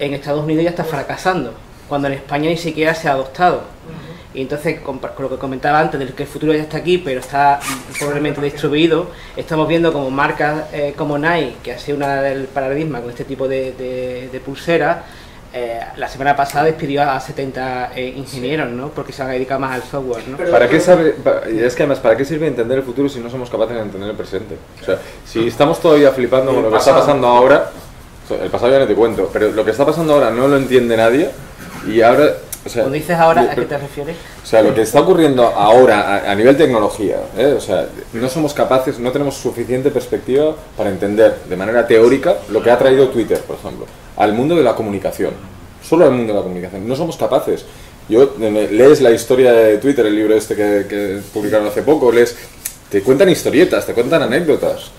en Estados Unidos ya está fracasando, cuando en España ni siquiera se ha adoptado. Y entonces, con lo que comentaba antes, del que el futuro ya está aquí, pero está probablemente distribuido, estamos viendo como marcas como Nike, que ha sido una del paradigma con este tipo de pulseras, la semana pasada despidió a 70 ingenieros, ¿no? Porque se van a dedicar más al software, ¿no? ¿Para qué sabe, es que además, ¿para qué sirve entender el futuro si no somos capaces de entender el presente? O sea, si estamos todavía flipando con lo que está pasando ahora, el pasado ya no te cuento, pero lo que está pasando ahora no lo entiende nadie y ahora... O sea, cuando dices ahora, ¿a qué te refieres? O sea, lo que está ocurriendo ahora a nivel tecnología, o sea, no somos capaces, no tenemos suficiente perspectiva para entender de manera teórica lo que ha traído Twitter, por ejemplo, al mundo de la comunicación, solo al mundo de la comunicación. No somos capaces. Lees la historia de Twitter, el libro este que publicaron hace poco, te cuentan historietas, te cuentan anécdotas,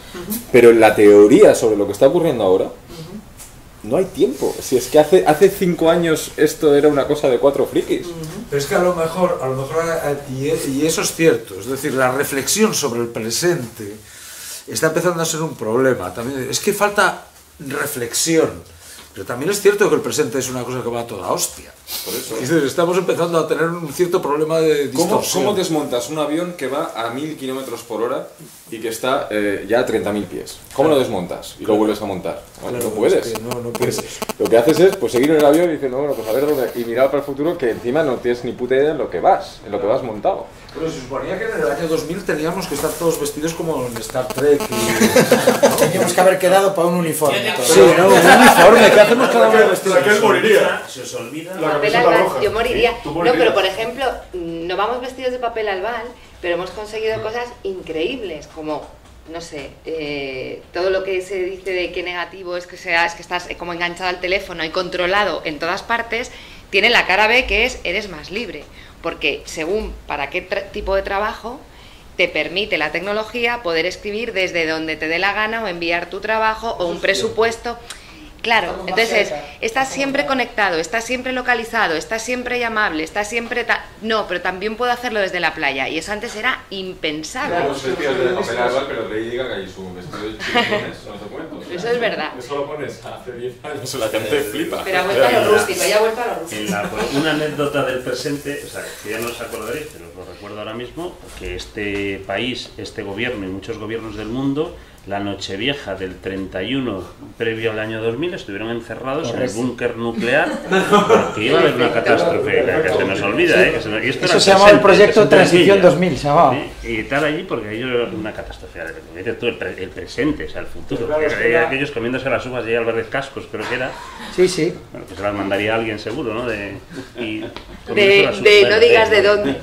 pero la teoría sobre lo que está ocurriendo ahora, no hay tiempo. Si es que hace 5 años esto era una cosa de 4 frikis. Pero es que a lo mejor y eso es cierto, es decir, la reflexión sobre el presente está empezando a ser un problema. También es que falta reflexión, pero también es cierto que el presente es una cosa que va a toda hostia. Por eso. Es decir, estamos empezando a tener un cierto problema de distorsión. ¿Cómo desmontas un avión que va a 1000 km/h y que está ya a 30.000 pies? ¿Cómo lo desmontas y lo vuelves a montar? Bueno, claro, no puedes. Es que no puedes. Lo que haces es seguir en el avión y decir, no, bueno, pues a ver dónde, y mirar para el futuro, que encima no tienes ni puta idea en lo que vas montado. Pero se suponía que en el año 2000 teníamos que estar todos vestidos como en Star Trek y... ¿no? Teníamos que haber quedado para un uniforme. Sí, ¿no? Un uniforme, ¿qué hacemos cada uno vestido? Raquel moriría. Se os olvida. Papel albal, yo moriría. No, pero por ejemplo, no vamos vestidos de papel albal, pero hemos conseguido cosas increíbles, como, no sé, todo lo que se dice de qué negativo es que estás como enganchado al teléfono y controlado en todas partes, tiene la cara B, que es eres más libre, porque según para qué tipo de trabajo te permite la tecnología poder escribir desde donde te dé la gana o enviar tu trabajo o un presupuesto. Claro, entonces estás siempre conectado, estás siempre localizado, estás siempre llamable, estás siempre... No, pero también puedo hacerlo desde la playa, y eso antes era impensable. Claro, los vestidos de papel albal, pero Lady Gaga y su vestido de chiquitones, no te cuento. Eso es verdad. Eso lo pones hace 10 años, la gente flipa. Pero ha vuelto a lo rústico, ya ha vuelto a lo rústico. Una anécdota del presente, o sea, que ya no os acordaréis, pero os lo recuerdo ahora mismo, que este país, este gobierno y muchos gobiernos del mundo, la Nochevieja del 31 previo al año 2000 estuvieron encerrados en el búnker nuclear porque iba a haber una catástrofe que se nos olvida, y esto eso se llamaba el proyecto Transición 2000, se llamaba. Y estar allí porque ello era una catástrofe, el presente, o sea, el futuro. Aquellos comiéndose las uvas y Álvarez Cascos, creo que era. Sí. Bueno, que se las mandaría alguien seguro, ¿no? De no digas de dónde.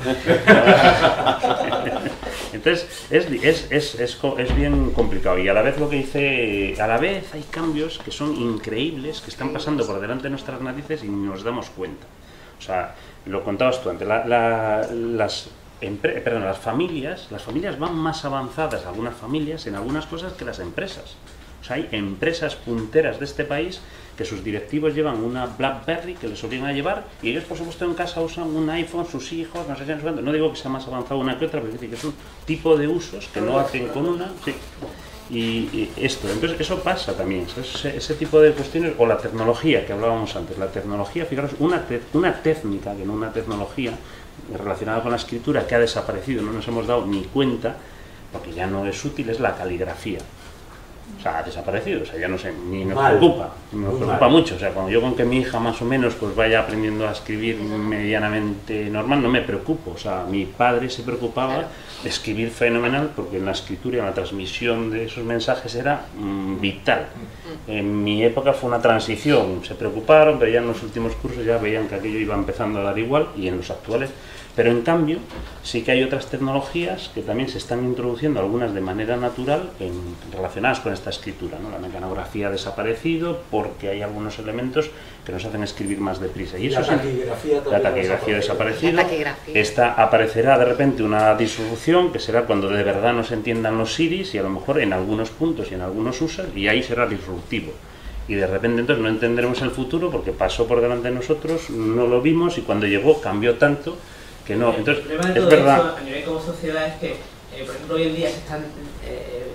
Entonces es bien complicado, y a la vez hay cambios que son increíbles, que están pasando por delante de nuestras narices y ni nos damos cuenta. O sea, lo contabas tú antes, las familias van más avanzadas, algunas familias, en algunas cosas que las empresas. O sea, hay empresas punteras de este país que sus directivos llevan una BlackBerry que les obligan a llevar, y ellos, por supuesto, en casa usan un iPhone, sus hijos, no sé si no digo que sea más avanzado una que otra, pero que es un tipo de usos que no hacen con una. Sí. Y esto, entonces eso pasa también, ese tipo de cuestiones, o la tecnología que hablábamos antes, la tecnología, fijaros, una técnica, que no una tecnología relacionada con la escritura que ha desaparecido, no nos hemos dado ni cuenta, porque ya no es útil, es la caligrafía. O sea, ha desaparecido, o sea, ya no sé, ni nos preocupa mucho. O sea, cuando yo con que mi hija más o menos pues vaya aprendiendo a escribir medianamente normal, no me preocupo. O sea, mi padre se preocupaba de escribir fenomenal, porque en la escritura y en la transmisión de esos mensajes era vital. En mi época fue una transición, se preocuparon, pero ya en los últimos cursos ya veían que aquello iba empezando a dar igual, y en los actuales. Pero en cambio, sí que hay otras tecnologías que también se están introduciendo, algunas de manera natural, relacionadas con esta escritura, ¿no? La mecanografía ha desaparecido porque hay algunos elementos que nos hacen escribir más deprisa. Y eso la taquigrafía ha desaparecido. Aparecerá de repente una disrupción, que será cuando de verdad no se entiendan los siris, y a lo mejor en algunos puntos y en algunos usos, y ahí será disruptivo. Y de repente entonces no entenderemos el futuro porque pasó por delante de nosotros, no lo vimos, y cuando llegó cambió tanto que no. Entonces, es verdad. A nivel como sociedad es que, por ejemplo, hoy en día se están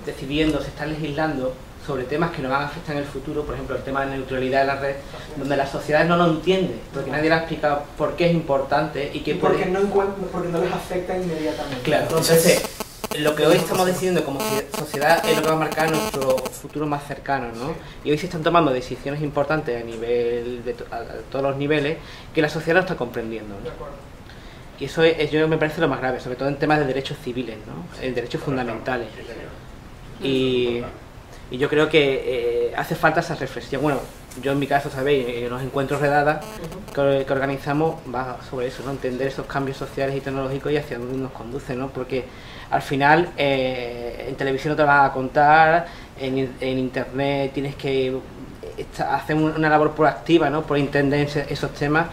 decidiendo, se están legislando sobre temas que nos van a afectar en el futuro, por ejemplo, el tema de neutralidad de la red, donde la sociedad no lo entiende, porque nadie le ha explicado por qué es importante y qué porque no les afecta inmediatamente. Claro, entonces lo que hoy estamos decidiendo como sociedad es lo que va a marcar nuestro futuro más cercano, ¿no? Y hoy se están tomando decisiones importantes a nivel a todos los niveles que la sociedad no está comprendiendo, ¿no? Y eso yo me parece lo más grave, sobre todo en temas de derechos civiles, ¿no? En derechos fundamentales. Y yo creo que hace falta esa reflexión. Bueno, yo en mi caso, sabéis, en los encuentros redadas que organizamos va sobre eso, ¿no? Entender esos cambios sociales y tecnológicos y hacia dónde nos conducen, ¿no? Porque al final en televisión no te vas a contar, en internet tienes que hacer una labor proactiva, ¿no? Por entender esos temas,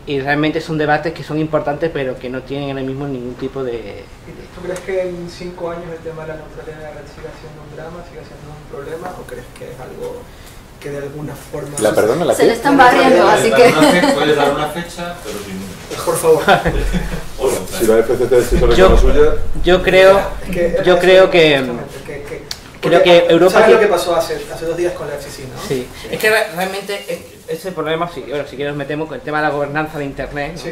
y realmente son debates que son importantes pero que no tienen ahora mismo ningún tipo de... ¿Tú crees que en 5 años el tema de la neutralidad de la red siga siendo un drama, siga siendo un problema, o crees que es algo que de alguna forma... ¿La perdona? ¿La se le están barriendo, así que... Puedes dar una fecha, pero sin... Por favor. Si la FCC decide la suya... Yo creo que Europa... ¿Sabes lo que pasó hace 2 días con la FCC, no? Sí, es que realmente ese problema, bueno, si quieres nos metemos con el tema de la gobernanza de Internet, ¿no?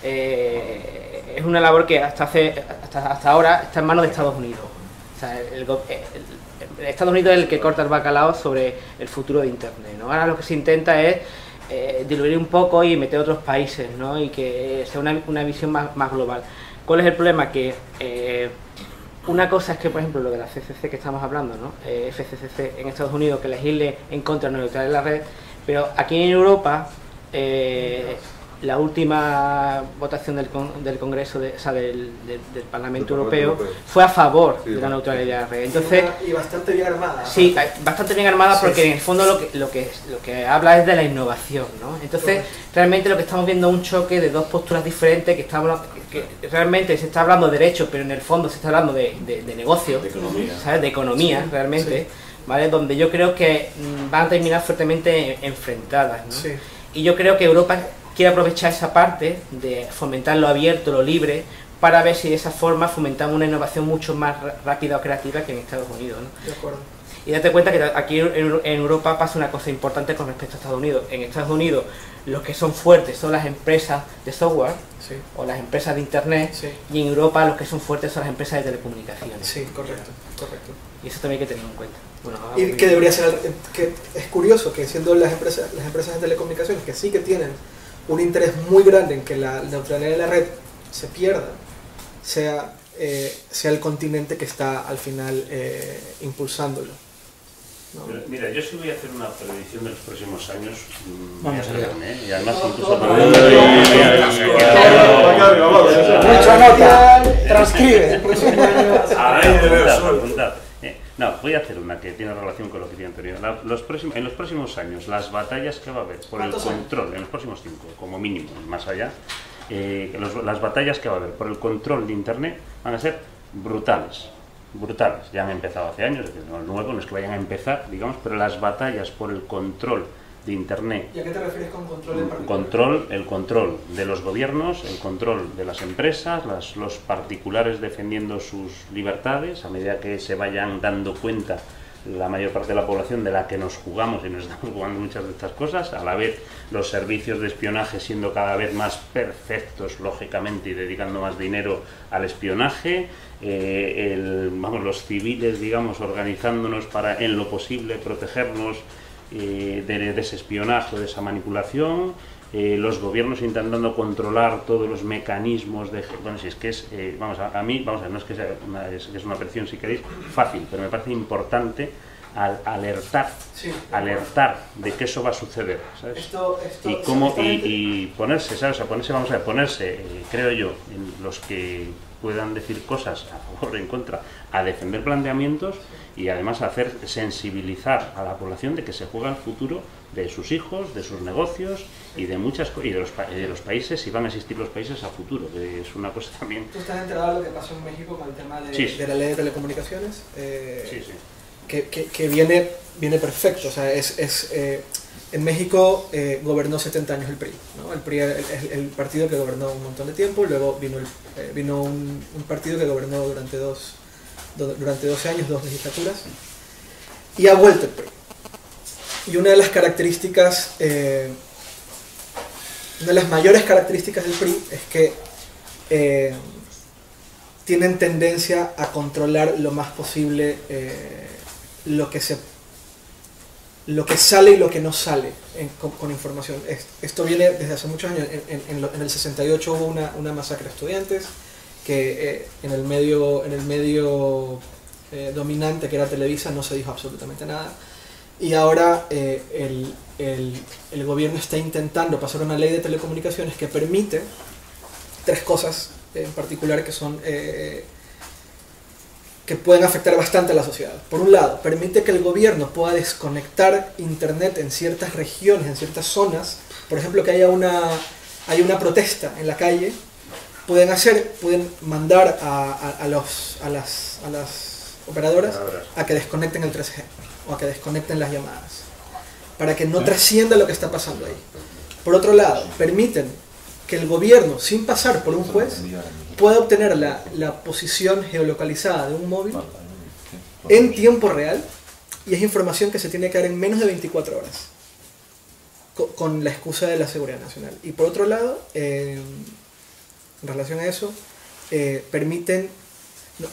Es una labor que hasta ahora está en manos de Estados Unidos. O sea, Estados Unidos es el que corta el bacalao sobre el futuro de Internet, ¿no? Ahora lo que se intenta es diluir un poco y meter otros países, ¿no? Y que sea una visión más global. ¿Cuál es el problema? Que una cosa es que, por ejemplo, lo de la CCC que estamos hablando, ¿no? FCCC en Estados Unidos, que legisle en contra de la neutralidad de la red, pero aquí en Europa la última votación del Congreso, del Parlamento Europeo, fue a favor de la neutralidad de la red. Entonces, y bastante bien armada. Sí, bastante bien armada, porque en el fondo lo que habla es de la innovación, ¿no? Entonces, realmente lo que estamos viendo es un choque de dos posturas diferentes, que realmente se está hablando de derechos, pero en el fondo se está hablando de negocio, ¿sabes? De economía, realmente, ¿vale? Donde yo creo que van a terminar fuertemente enfrentadas, ¿no? Sí. Y yo creo que Europa quiere aprovechar esa parte de fomentar lo abierto, lo libre, para ver si de esa forma fomentamos una innovación mucho más rápida o creativa que en Estados Unidos, ¿no? De acuerdo. Y date cuenta que aquí en Europa pasa una cosa importante con respecto a Estados Unidos. En Estados Unidos los que son fuertes son las empresas de software, sí, o las empresas de internet, sí, y en Europa los que son fuertes son las empresas de telecomunicaciones. Sí, correcto. Y eso también hay que tenerlo en cuenta. Bueno, y que debería ser, que es curioso que siendo las empresas de telecomunicaciones que sí que tienen un interés muy grande en que la neutralidad de la red se pierda, sea el continente que está al final impulsándolo, ¿no? Mira, yo sí voy a hacer una predicción de los próximos años. Vamos allá. Y además incluso... Mucha nota, transcribe. El próximo año... Apuntar. No, voy a hacer una que tiene relación con lo que tiene anterior. En los próximos años, las batallas que va a haber por el control, en los próximos 5, como mínimo, más allá, las batallas que va a haber por el control de Internet van a ser brutales. Ya han empezado hace años, es decir, no es nuevo, no es que vayan a empezar, digamos, pero las batallas por el control de Internet. ¿Y a qué te refieres con control en particular? El control de los gobiernos, el control de las empresas, los particulares defendiendo sus libertades, a medida que se vayan dando cuenta la mayor parte de la población de la que nos jugamos, y nos estamos jugando muchas de estas cosas, a la vez los servicios de espionaje siendo cada vez más perfectos, lógicamente, y dedicando más dinero al espionaje, los civiles, digamos, organizándonos para, en lo posible, protegernos de ese espionaje, de esa manipulación, los gobiernos intentando controlar todos los mecanismos de... Bueno, si es que es... a mí, no es que sea es una presión, si queréis, fácil, pero me parece importante alertar de que eso va a suceder, ¿sabes? Y ponerse, ¿sabes? Ponerse, creo yo, en los que puedan decir cosas a favor o en contra, a defender planteamientos y además hacer sensibilizar a la población de que se juega el futuro de sus hijos, de sus negocios y de los países, si van a existir los países a futuro, que es una cosa también... ¿Tú estás enterado de lo que pasó en México con el tema de la ley de telecomunicaciones? Sí. Que viene perfecto, o sea, en México gobernó 70 años el PRI, ¿no? El PRI es el partido que gobernó un montón de tiempo, luego vino un partido que gobernó durante 12 años, 2 legislaturas, y ha vuelto el PRI. Y una de las características, una de las mayores características del PRI es que tienen tendencia a controlar lo más posible lo que sale y lo que no sale con información. Esto viene desde hace muchos años. En el 68 hubo una masacre de estudiantes que en el medio dominante, que era Televisa, no se dijo absolutamente nada. Y ahora el gobierno está intentando pasar una ley de telecomunicaciones que permite 3 cosas en particular que son que pueden afectar bastante a la sociedad. Por un lado, permite que el gobierno pueda desconectar internet en ciertas regiones, en ciertas zonas. Por ejemplo, que haya una protesta en la calle, pueden mandar a las operadoras a que desconecten el 3G o a que desconecten las llamadas, para que no trascienda lo que está pasando ahí. Por otro lado, permiten que el gobierno, sin pasar por un juez, pueda obtener la posición geolocalizada de un móvil en tiempo real, y es información que se tiene que dar en menos de 24 horas, con la excusa de la seguridad nacional. Y por otro lado, en relación a eso,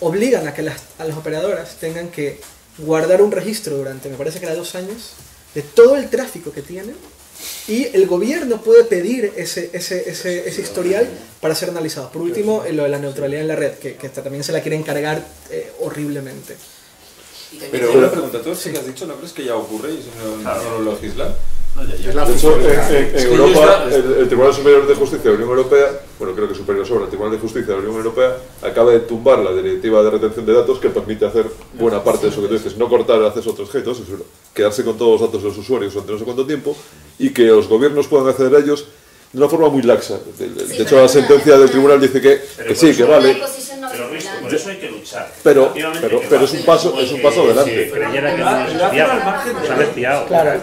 obligan a que a las operadoras tengan que guardar un registro durante, me parece que era 2 años, de todo el tráfico que tienen, y el gobierno puede pedir ese historial para ser analizado. Por último, lo de la neutralidad en la red, que también se la quieren cargar horriblemente. Pero una pregunta, todo esto que has dicho, ¿no crees que ya ocurre y si no lo legislan? De hecho, en Europa, el Tribunal Superior de Justicia de la Unión Europea, bueno, creo que superior sobre el Tribunal de Justicia de la Unión Europea, acaba de tumbar la directiva de retención de datos que permite hacer buena parte de eso que tú dices, no cortar el acceso a otros objetos, quedarse con todos los datos de los usuarios durante no sé cuánto tiempo, y que los gobiernos puedan acceder a ellos de una forma muy laxa. De hecho, la sentencia del tribunal dice que sí, que vale. Pero Risto, por eso hay que luchar. Pero es un paso adelante. Creyera que no nos han espiado. Claro,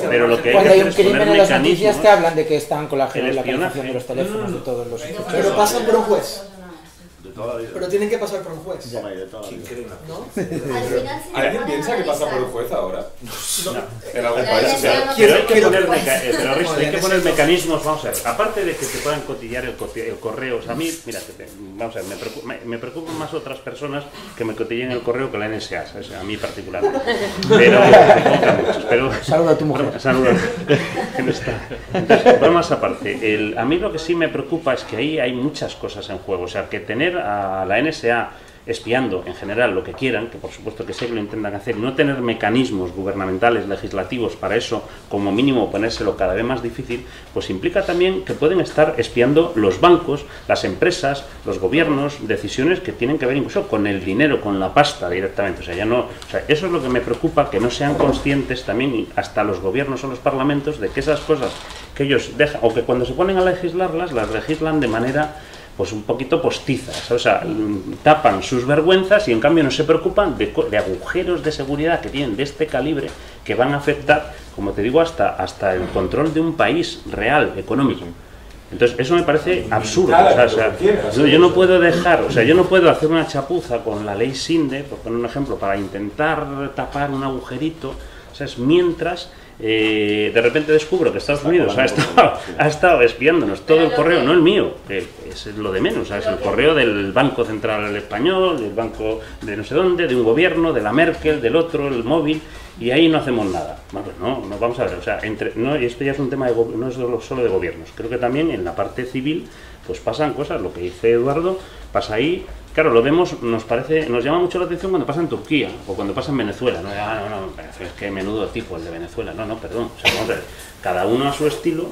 pero lo que cuando hay un es crimen poner en las noticias mecanismos. te hablan de que están con la espionaje geolocalización de los teléfonos de todos los sitios. Pero pasan por un juez. De toda la vida. Pero tienen que pasar por un juez. De toda la vida. ¿No? ¿Alguien piensa que pasa por un juez ahora? En algún Pero país. hay que poner mecanismos, vamos a ver, aparte de que te puedan cotillar el correo, o sea, a mí, mira, vamos a ver, me preocupan más otras personas que me cotillen el correo que la NSA, ¿sabes? A mí particularmente. Pero saluda a tu mujer. Saluda. Entonces, bromas aparte, a mí lo que sí me preocupa es que ahí hay muchas cosas en juego, o sea, que tener a la NSA espiando en general lo que quieran, que por supuesto que sé que lo intentan hacer, y no tener mecanismos gubernamentales, legislativos para eso, como mínimo ponérselo cada vez más difícil, pues implica también que pueden estar espiando los bancos, las empresas, los gobiernos, decisiones que tienen que ver incluso con el dinero, con la pasta directamente. O sea, eso es lo que me preocupa, que no sean conscientes también, hasta los gobiernos o los parlamentos, de que esas cosas que ellos dejan, o que cuando se ponen a legislarlas, las legislan de manera pues un poquito postizas, o sea, tapan sus vergüenzas y en cambio no se preocupan de agujeros de seguridad que tienen de este calibre, que van a afectar, como te digo, hasta el control de un país real, económico. Entonces, eso me parece absurdo. Yo no puedo yo no puedo hacer una chapuza con la ley Sinde, por poner un ejemplo, para intentar tapar un agujerito, ¿sabes? Mientras de repente descubro que Estados Unidos ha estado espiándonos todo el correo, no el mío, es lo de menos, ¿sabes? El correo del Banco Central Español, del banco de no sé dónde, de un gobierno, de la Merkel, del otro, el móvil, y ahí no hacemos nada. Bueno, no vamos a ver, o sea, y esto ya es un tema no es solo de gobiernos, creo que también en la parte civil pues pasan cosas, lo que dice Eduardo pasa ahí. Claro, lo vemos, nos llama mucho la atención cuando pasa en Turquía o cuando pasa en Venezuela. No, es que menudo tipo el de Venezuela. Perdón. O sea, vamos a ver, cada uno a su estilo,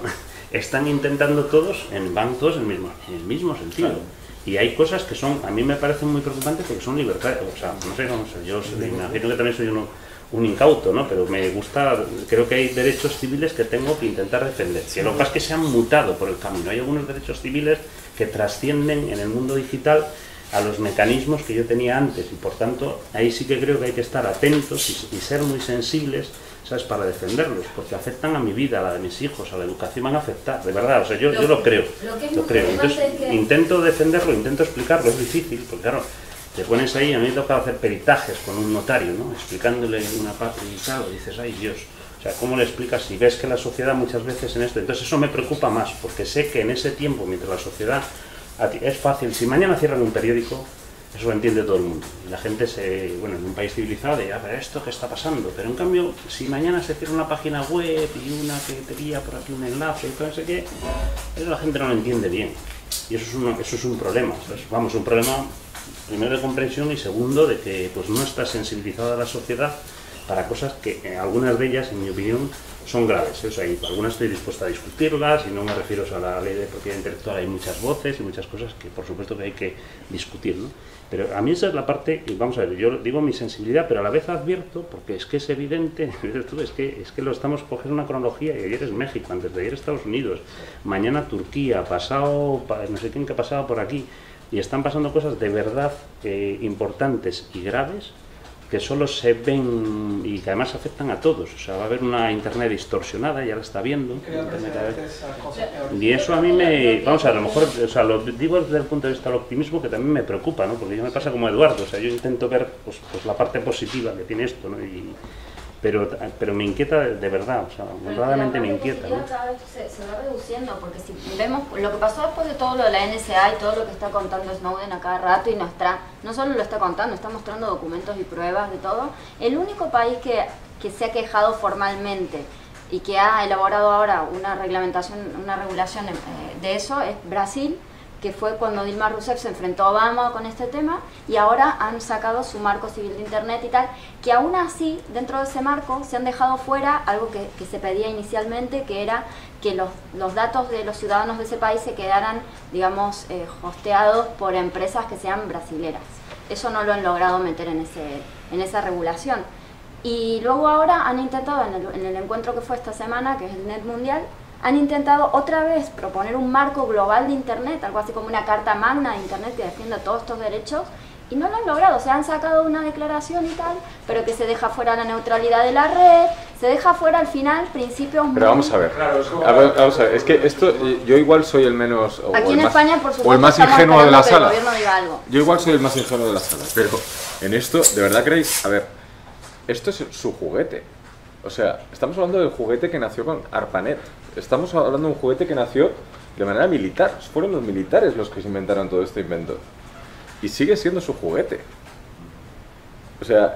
están intentando todos, van todos en el mismo sentido. Claro. Y hay cosas que a mí me parecen muy preocupantes porque son libertades. O sea, no sé, yo me imagino que también soy un incauto, ¿no? Pero me gusta, creo que hay derechos civiles que tengo que intentar defender. Que lo que pasa es que se han mutado por el camino. Hay algunos derechos civiles que trascienden en el mundo digital a los mecanismos que yo tenía antes, y por tanto ahí sí que creo que hay que estar atentos y ser muy sensibles, ¿sabes?, para defenderlos, porque afectan a mi vida, a la de mis hijos, a la educación, van a afectar, de verdad, o sea, yo lo creo. Entonces intento defenderlo, intento explicarlo, es difícil, porque claro, te pones ahí, a mí me toca hacer peritajes con un notario, ¿no?, explicándole una parte y claro, dices, ay Dios, o sea, ¿cómo le explicas si ves que la sociedad muchas veces en esto? Entonces eso me preocupa más, porque sé que en ese tiempo, mientras la sociedad Es fácil, si mañana cierran un periódico, eso lo entiende todo el mundo. Y la gente bueno, en un país civilizado de, a ver, ¿esto qué está pasando? Pero en cambio, si mañana se cierra una página web y una que te guía por aquí un enlace y todo eso que, eso la gente no lo entiende bien. Y eso es un problema. Vamos, un problema primero de comprensión y segundo de que pues no está sensibilizada la sociedad para cosas que algunas de ellas, en mi opinión, son graves. O sea, algunas estoy dispuesta a discutirlas y no me refiero a la ley de propiedad intelectual, hay muchas voces y muchas cosas que por supuesto que hay que discutir, ¿no? Pero a mí esa es la parte, y vamos a ver, yo digo mi sensibilidad, pero a la vez advierto, porque es que es evidente, es que lo estamos cogiendo una cronología, y ayer es México, antes de ayer Estados Unidos, mañana Turquía, pasado, no sé quién que ha pasado por aquí, y están pasando cosas de verdad importantes y graves, que solo se ven y que además afectan a todos. O sea, va a haber una internet distorsionada, ya la está viendo. Y eso a mí me... Vamos a ver, a lo mejor, o sea, lo digo desde el punto de vista del optimismo, que también me preocupa, ¿no? Porque yo me pasa como Eduardo, o sea, yo intento ver pues la parte positiva que tiene esto, ¿no? Pero me inquieta de verdad, o sea, honradamente me inquieta, ¿no? Cada vez se va reduciendo, porque si vemos lo que pasó después de todo lo de la NSA y todo lo que está contando Snowden a cada rato y no solo lo está contando, está mostrando documentos y pruebas de todo. El único país que se ha quejado formalmente y que ha elaborado ahora una regulación de eso es Brasil, que fue cuando Dilma Rousseff se enfrentó a Obama con este tema, y ahora han sacado su marco civil de internet y tal, que aún así, dentro de ese marco, se han dejado fuera algo que se pedía inicialmente, que era que los datos de los ciudadanos de ese país se quedaran, digamos, hosteados por empresas que sean brasileras. Eso no lo han logrado meter en esa regulación. Y luego ahora han intentado, en el encuentro que fue esta semana, que es el Net Mundial, han intentado otra vez proponer un marco global de Internet, algo así como una carta magna de Internet que defienda todos estos derechos, y no lo han logrado. O sea, han sacado una declaración y tal, pero que se deja fuera la neutralidad de la red, se deja fuera al final principios muy... Pero vamos a ver, vamos a ver, es que esto, yo igual soy el menos... Aquí en España, por supuesto, o el más ingenuo de la sala. Que el gobierno diga algo. Yo igual soy el más ingenuo de la sala, pero en esto, ¿de verdad creéis? A ver, esto es su juguete. O sea, estamos hablando del juguete que nació con ARPANET. Estamos hablando de un juguete que nació de manera militar. Fueron los militares los que se inventaron todo este invento. Y sigue siendo su juguete. O sea,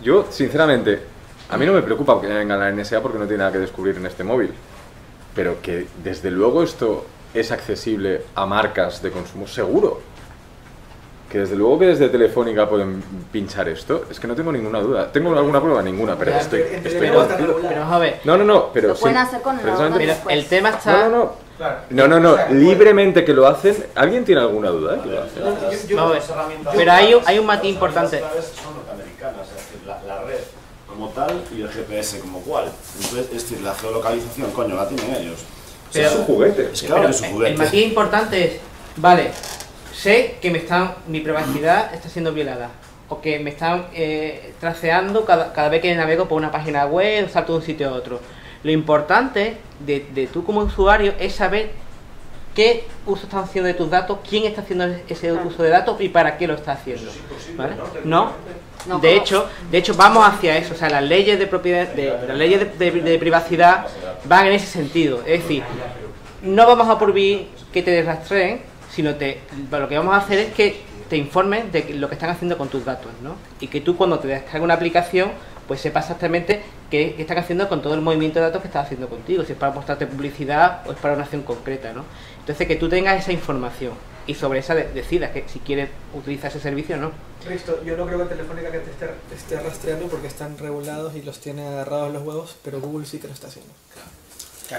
yo, sinceramente, a mí no me preocupa que venga la NSA porque no tiene nada que descubrir en este móvil. Pero que, desde luego, esto es accesible a marcas de consumo seguro. Que desde luego que desde Telefónica pueden pinchar esto, es que no tengo ninguna duda. ¿Tengo alguna prueba? Ninguna, pero estoy pero vamos a ver. No, pero lo pueden hacer con el tema está... No, libremente que lo hacen. ¿Alguien tiene alguna duda que lo hacen? Vamos a ver. Pero hay un matiz importante. Las claves son norteamericanas, es decir, la red como tal y el GPS como cual. Entonces, es decir, la geolocalización, coño, la tienen ellos. Pero, es su juguete. Es claro que es su juguete. El matiz importante es, vale, sé que mi privacidad está siendo violada, o que me están traceando cada vez que navego por una página web o salto de un sitio a otro. Lo importante de tú como usuario es saber qué uso están haciendo de tus datos, quién está haciendo ese uso de datos y para qué lo está haciendo. ¿Vale? ¿No? De hecho, vamos hacia eso. O sea, las leyes de propiedad, las leyes de privacidad van en ese sentido. Es decir, no vamos a prohibir que te rastreen, sino lo que vamos a hacer es que te informen de lo que están haciendo con tus datos, ¿no? Y que tú, cuando te descargas una aplicación, pues sepas exactamente qué están haciendo con todo el movimiento de datos que estás haciendo contigo, si es para mostrarte publicidad o es para una acción concreta, ¿no? Entonces, que tú tengas esa información y sobre esa decidas que si quieres utilizar ese servicio o no. Listo, yo no creo que Telefónica que te esté rastreando porque están regulados y los tiene agarrados los huevos, pero Google sí que lo está haciendo.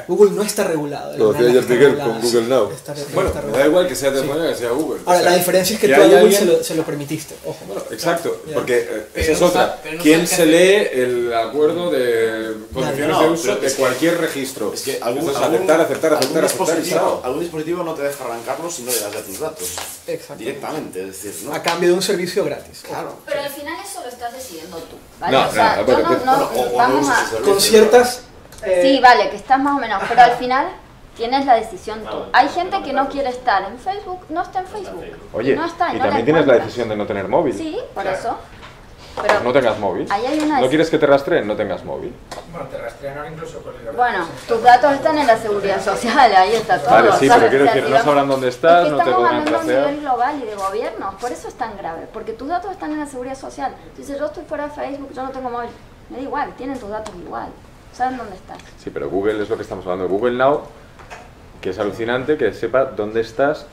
Google no está regulado. Lo decía ayer Miguel con Google Now. Bueno, me da igual que sea Telefónica que sea Google. Ahora, la diferencia es que tú a Google se lo permitiste. Ojo. Bueno, exacto, porque esa es otra. ¿Quién se lee el acuerdo de condiciones de uso de cualquier registro? Es que algún dispositivo no te deja arrancarlo si no le das ya tus datos. Directamente, es decir, ¿no? A cambio de un servicio gratis. Claro. Pero al final eso lo estás decidiendo tú, ¿vale? No, o sea, vamos a... Con ciertas... Sí, vale, que estás más o menos, pero al final tienes la decisión tú. Hay gente que no quiere estar en Facebook, no está en Facebook. Oye, no está, y no también tienes la decisión de no tener móvil. Sí, por eso. Pero no tengas móvil. ¿No quieres que te rastreen? No tengas móvil. Bueno, te rastrean ahora incluso con el... Bueno, tus datos están en la seguridad social, ahí está todo. Vale, sí, pero quiero decir, no sabrán dónde estás, no te podrán rastrear. Estamos hablando a nivel rastrear. global y de gobiernos, por eso es tan grave, porque tus datos están en la seguridad social. Entonces yo estoy fuera de Facebook, yo no tengo móvil, me da igual, tienen tus datos igual, saben dónde estás. Sí, pero Google es lo que estamos hablando. Google Now, que es alucinante que sepa dónde estás,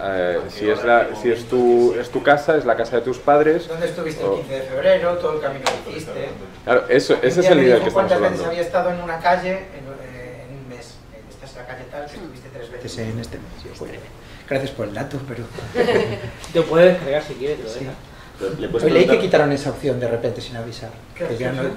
si es tu casa, es la casa de tus padres. ¿Dónde estuviste el 15 de febrero? Todo el camino que hiciste. Claro, ese es el nivel que estamos ¿Cuántas hablando? veces había estado en una calle en un mes? Esta es la calle tal, que estuviste 3 veces en este mes. Yo fue. Gracias por el dato, pero... Te puedes descargar si quieres, sí. Hoy leí que quitaron esa opción de repente sin avisar. Que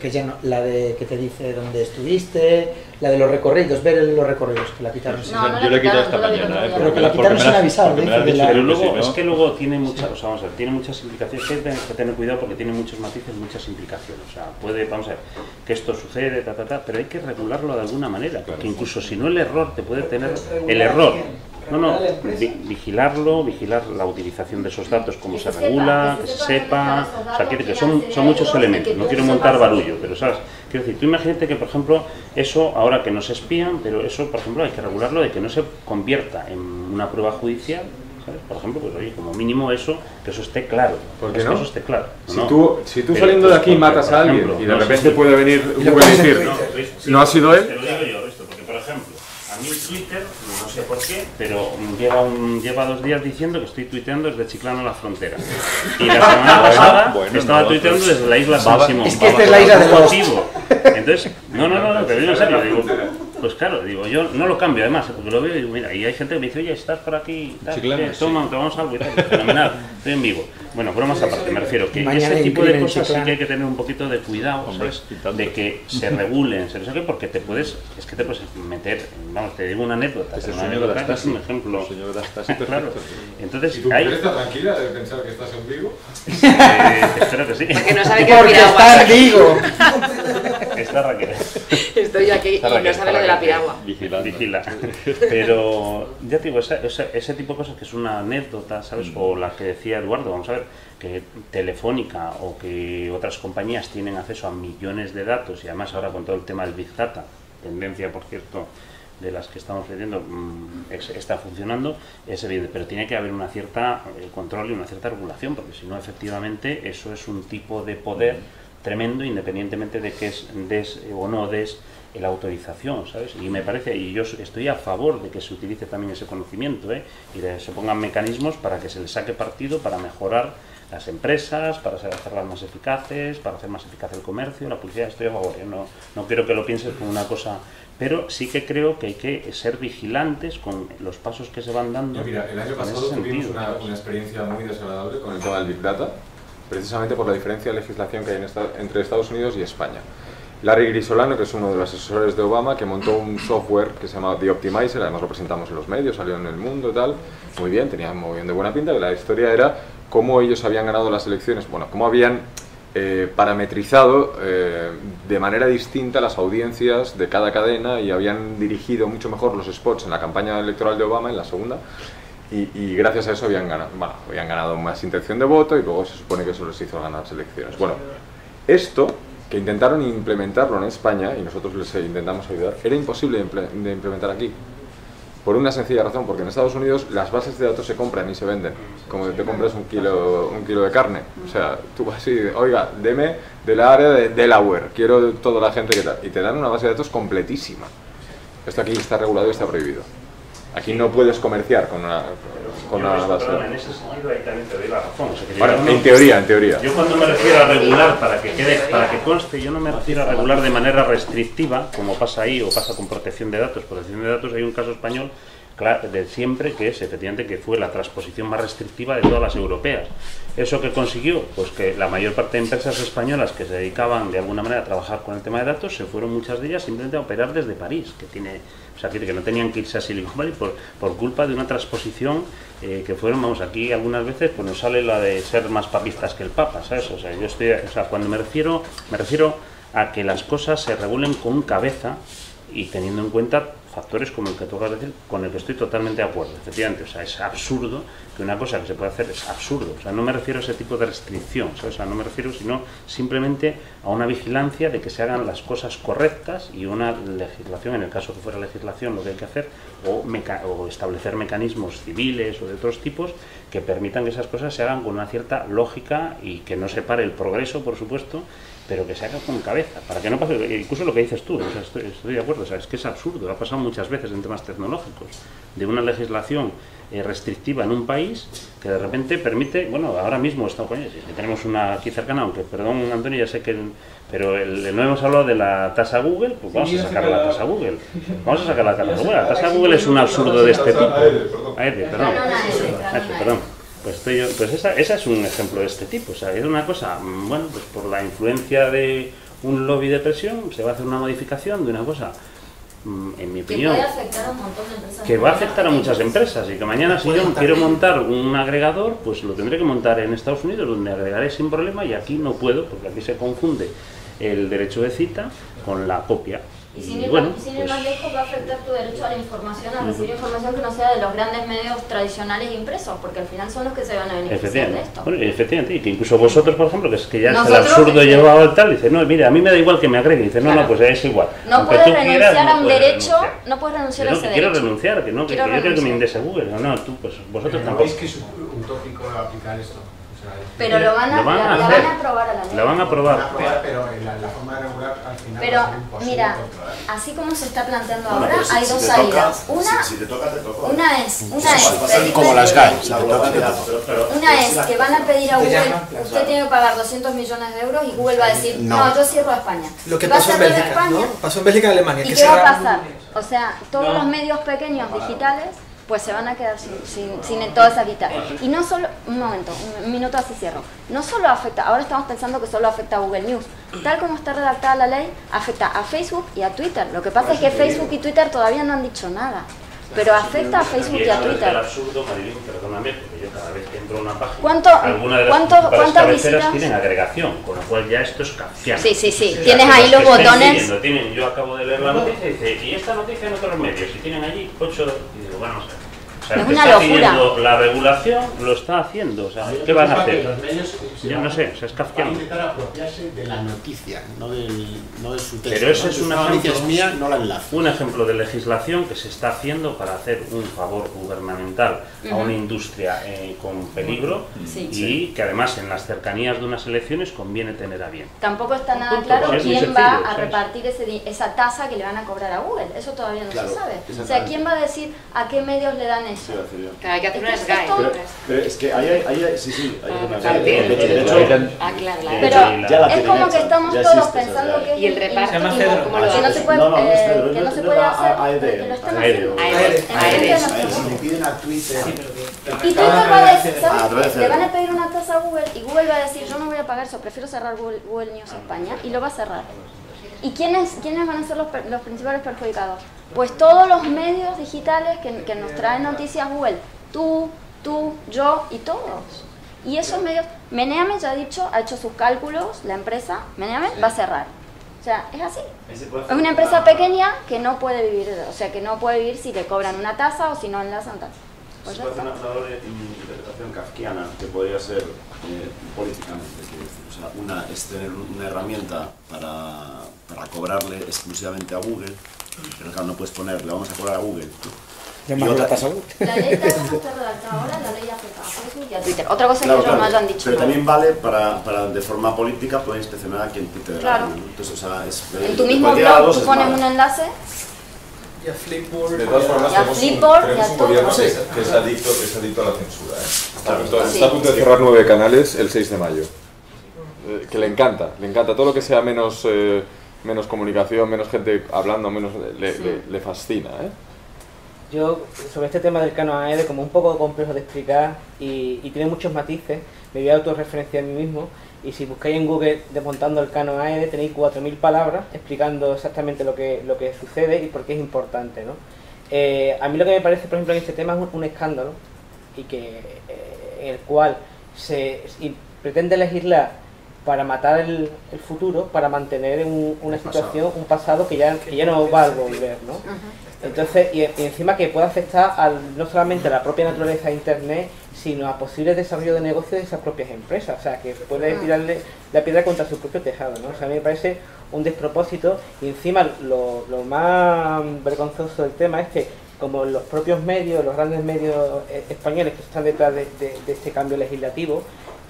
ya no, la de que te dice dónde estuviste, la de los recorridos, ver los recorridos, que la quitaron sin avisar. Yo lo he quitado esta mañana, pero que la quitaron sin avisar. Pero luego, es que luego tiene muchas, o sea, vamos a ver, tiene muchas implicaciones, que hay que tener cuidado porque tiene muchos matices, muchas implicaciones. O sea, puede, vamos a ver, que esto sucede, pero hay que regularlo de alguna manera, porque incluso si no el error, te puede tener el error. No, vigilarlo, vigilar la utilización de esos datos, cómo se regula, que se sepa, o sea, que son muchos elementos, no quiero montar barullo, pero sabes, quiero decir, tú imagínate que por ejemplo, eso, ahora que nos espían, pero eso por ejemplo hay que regularlo de que no se convierta en una prueba judicial, ¿sabes? Por ejemplo, pues oye, como mínimo eso, que eso esté claro. ¿Por qué no? Que eso esté claro. Si tú saliendo de aquí matas a alguien y de repente puede venir Google y decir, ¿no ha sido él? Te lo digo yo, Risto, porque por ejemplo, a mí Twitter, no sé por qué, pero lleva 2 días diciendo que estoy tuiteando desde Chiclana a la frontera. Y la semana pasada estaba tuiteando desde la isla San Simón. Es que esta es la isla de los... Entonces, no, te digo en serio, digo, pues claro, digo, yo no lo cambio además, porque lo veo y digo, mira, y hay gente que me dice, oye, estás por aquí, tal, toma, tomamos algo y tal, fenomenal, estoy en vivo. Bueno, bromas aparte, me refiero que ese tipo de cosas sí que hay que tener un poquito de cuidado, ¿sabes? De que se regulen, se saque, porque te puedes meter, vamos, te digo una anécdota, es el una sueño de anécdota, la es un ejemplo. El sueño de la Stasi, claro. Entonces, ¿Y tu mujer está tranquila de pensar que estás en Vigo? Espero que sí. Porque no sabe que porque está en Vigo. Está Raquel. Estoy aquí y no sabe lo de la piragua. Vigila. Pero ya te digo, ese tipo de cosas que es una anécdota, ¿sabes? O la que decía Eduardo, vamos a ver, que Telefónica o que otras compañías tienen acceso a millones de datos y además ahora con todo el tema del Big Data, tendencia, por cierto, de las que estamos viendo, está funcionando, es evidente, pero tiene que haber una cierta control y una cierta regulación, porque si no, efectivamente, eso es un tipo de poder tremendo, independientemente de que des o no des la autorización, ¿sabes? Y me parece, y yo estoy a favor de que se utilice también ese conocimiento, y de que se pongan mecanismos para que se le saque partido, para mejorar las empresas, para hacerlas más eficaces, para hacer más eficaz el comercio, la publicidad. Estoy a favor, no quiero que lo pienses como una cosa, pero sí que creo que hay que ser vigilantes con los pasos que se van dando. Mira, el año pasado tuvimos una experiencia muy desagradable con el tema del Big Data, precisamente por la diferencia de legislación que hay entre Estados Unidos y España. Larry Grisolano, que es uno de los asesores de Obama, que montó un software que se llama The Optimizer, además lo presentamos en los medios, salió en El Mundo y tal, muy bien, tenía muy bien de buena pinta, que la historia era cómo ellos habían ganado las elecciones, bueno, cómo habían parametrizado de manera distinta las audiencias de cada cadena y habían dirigido mucho mejor los spots en la campaña electoral de Obama, en la segunda, y gracias a eso habían ganado más intención de voto y luego se supone que eso les hizo ganar las elecciones. Bueno, esto, que intentaron implementarlo en España y nosotros les intentamos ayudar, era imposible de implementar aquí. Por una sencilla razón, porque en Estados Unidos las bases de datos se compran y se venden, como te compras un kilo de carne. O sea, tú vas y dices, oiga, deme de la área de Delaware, quiero toda la gente que tal, y te dan una base de datos completísima. Esto aquí está regulado y está prohibido. Aquí no puedes comerciar con una base de datos. En ese sentido ahí también te doy la razón. O sea, que bueno, en teoría. Yo cuando me refiero a regular, para que conste, yo no me refiero a regular de manera restrictiva, como pasa ahí o pasa con protección de datos. Protección de datos hay un caso español de siempre que es efectivamente que fue la transposición más restrictiva de todas las europeas. ¿Eso qué consiguió? Pues que la mayor parte de empresas españolas que se dedicaban de alguna manera a trabajar con el tema de datos se fueron muchas de ellas simplemente a operar desde París, que no tenían que irse a Silicon Valley por culpa de una transposición que fueron, vamos, aquí algunas veces pues nos sale la de ser más papistas que el Papa, ¿sabes? O sea, cuando me refiero a que las cosas se regulen con cabeza y teniendo en cuenta factores como el que tú acabas de decir, con el que estoy totalmente de acuerdo, efectivamente. O sea, es absurdo que una cosa que se puede hacer, es absurdo. O sea, no me refiero a ese tipo de restricción, ¿sabes? O sea, no me refiero sino simplemente a una vigilancia de que se hagan las cosas correctas y una legislación, en el caso que fuera legislación, lo que hay que hacer, o establecer mecanismos civiles o de otros tipos que permitan que esas cosas se hagan con una cierta lógica y que no se pare el progreso, por supuesto, pero que se haga con cabeza, para que no pase, incluso lo que dices tú, o sea, estoy de acuerdo, o sea, es que es absurdo, ha pasado muchas veces en temas tecnológicos, de una legislación restrictiva en un país que de repente permite, bueno, ahora mismo que tenemos una aquí cercana, aunque perdón Antonio, ya sé que, pero no hemos hablado de la tasa Google, pues vamos a sacar la tasa Google, vamos a sacar la tasa Google, la tasa Google es un absurdo de este tipo, perdón. Pues esa es un ejemplo de este tipo, o sea, es una cosa, bueno, pues por la influencia de un lobby de presión se va a hacer una modificación de una cosa, en mi opinión, que puede afectar a un montón de empresas, que va a afectar a muchas empresas y que mañana si yo quiero montar un agregador, pues lo tendré que montar en Estados Unidos, donde agregaré sin problema, y aquí no puedo, porque aquí se confunde el derecho de cita con la copia. Y sin ir más lejos, va a afectar tu derecho a la información, a recibir información que no sea de los grandes medios tradicionales impresos, porque al final son los que se van a beneficiar de esto. Bueno, efectivamente, y que incluso vosotros, por ejemplo, que es que ya es el absurdo llevado al tal, dice, no, mira, a mí me da igual que me agregue, dice, no, pues es igual. No puedes renunciar a un derecho, no puedes renunciar a ese derecho. Quiero renunciar, que yo creo que me indese Google, no, tú, pues vosotros tampoco. ¿Veis que es utópico aplicar esto? Pero la van a aprobar a la ley. La van a aprobar. Pero la forma de regular al final. Pero mira, así como se está planteando ahora, hay dos salidas. Una es como las GAE. Una es que van a pedir a Google, usted tiene que pagar 200 millones de euros y Google va a decir, no, yo cierro a España. Lo que pasó en Bélgica, ¿no? Pasó en Bélgica y Alemania. ¿Y qué va a pasar? O sea, todos los medios pequeños digitales pues se van a quedar sin toda esa guita. Y no solo, un minuto así cierro, no solo afecta, ahora estamos pensando que solo afecta a Google News, tal como está redactada la ley, afecta a Facebook y a Twitter. Lo que pasa es que Facebook y Twitter todavía no han dicho nada, pero afecta a Facebook y a Twitter. Es absurdo, Marilyn, perdóname, porque yo cada vez que entro a una página, ¿cuántas visitas tienen agregación, con lo cual ya esto es kafkiano. Sí, o sea, tienes ahí los botones. Yo acabo de leer la noticia y dice, y esta noticia en otros medios, y tienen allí 8, y digo, bueno, o sea, es una locura. La regulación lo está haciendo, o sea, ¿qué van a hacer? Yo no sé, es kafkiano. Van a intentar apropiarse de la noticia, no de su texto. Pero ese es un ejemplo, mía, no la enlazo. Un ejemplo de legislación que se está haciendo para hacer un favor gubernamental a una industria con peligro y que además en las cercanías de unas elecciones conviene tener a bien. Tampoco está nada claro quién va a repartir esa tasa que le van a cobrar a Google, eso todavía no se sabe. O sea, ¿quién va a decir a qué medios le dan eso? Claro, hay que hacer una SGAE. Pero es que hay sí, hay una SGAE. De hecho, pero es como que estamos todos pensando que y el reparto que no se puede hacer porque lo están haciendo. Le piden a Twitter. Y Twitter va a decir, ¿sabes? Le van a pedir una tasa a Google y Google va a decir, yo no voy a pagar eso, prefiero cerrar Google News España, y lo va a cerrar. ¿Y quiénes van a ser los principales perjudicados? Pues todos los medios digitales que nos traen noticias Google. Tú, yo y todos. Y esos medios, Meneame ya ha hecho sus cálculos, la empresa, Meneame va a cerrar. O sea, es así. Es una empresa pequeña que no puede vivir, o sea, que no puede vivir si le cobran una tasa o si no enlazan tasa. Pues se puede hacer una interpretación kafkiana que podría ser políticamente. O sea, una es tener una herramienta para cobrarle exclusivamente a Google, pero claro, no puedes ponerle, vamos a cobrar a Google. La tasa Google. La ley tal como está redactada ahora, la ley afecta a Facebook y a Twitter. Otra cosa es que ellos no hayan dicho. Pero también vale para de forma política poder inspeccionar a quien Twitter. Claro. Entonces, o sea, en tu mismo blog tú pones un enlace. Y a Flipboard. De todas formas, tenemos un gobierno que es adicto a la censura. Está a punto de cerrar 9 canales el 6 de mayo. Que le encanta todo lo que sea menos comunicación, menos gente hablando, le fascina. Yo, sobre este tema del canon AED, como un poco complejo de explicar y tiene muchos matices, me voy a autorreferenciar a mí mismo. Y si buscáis en Google desmontando el canon AED, tenéis 4.000 palabras explicando exactamente lo que sucede y por qué es importante, ¿no? A mí lo que me parece, por ejemplo, en este tema es un escándalo y en el cual se pretende legislar para matar el futuro, para mantener una situación, un pasado que ya no va a volver, ¿no? Entonces, y encima que puede afectar no solamente a la propia naturaleza de Internet, sino a posibles desarrollos de negocio de esas propias empresas, o sea, que puede tirarle la piedra contra su propio tejado, ¿no? O sea, a mí me parece un despropósito, y encima lo más vergonzoso del tema es que como los propios medios, los grandes medios españoles que están detrás de este cambio legislativo,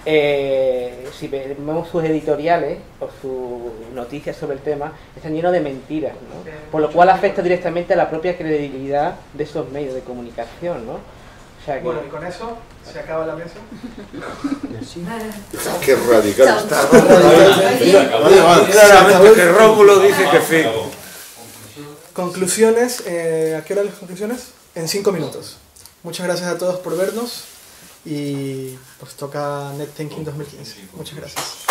si vemos sus editoriales o sus noticias sobre el tema, están llenos de mentiras, ¿no? Por lo cual afecta directamente a la propia credibilidad de esos medios de comunicación, ¿no? O sea que... Bueno, y con eso se acaba la mesa. Qué radical está. Claramente que Rómulo dice que fin. Conclusiones, ¿a qué hora las conclusiones? En 5 minutos. Muchas gracias a todos por vernos y pues toca NetThinking 2015. Muchas gracias.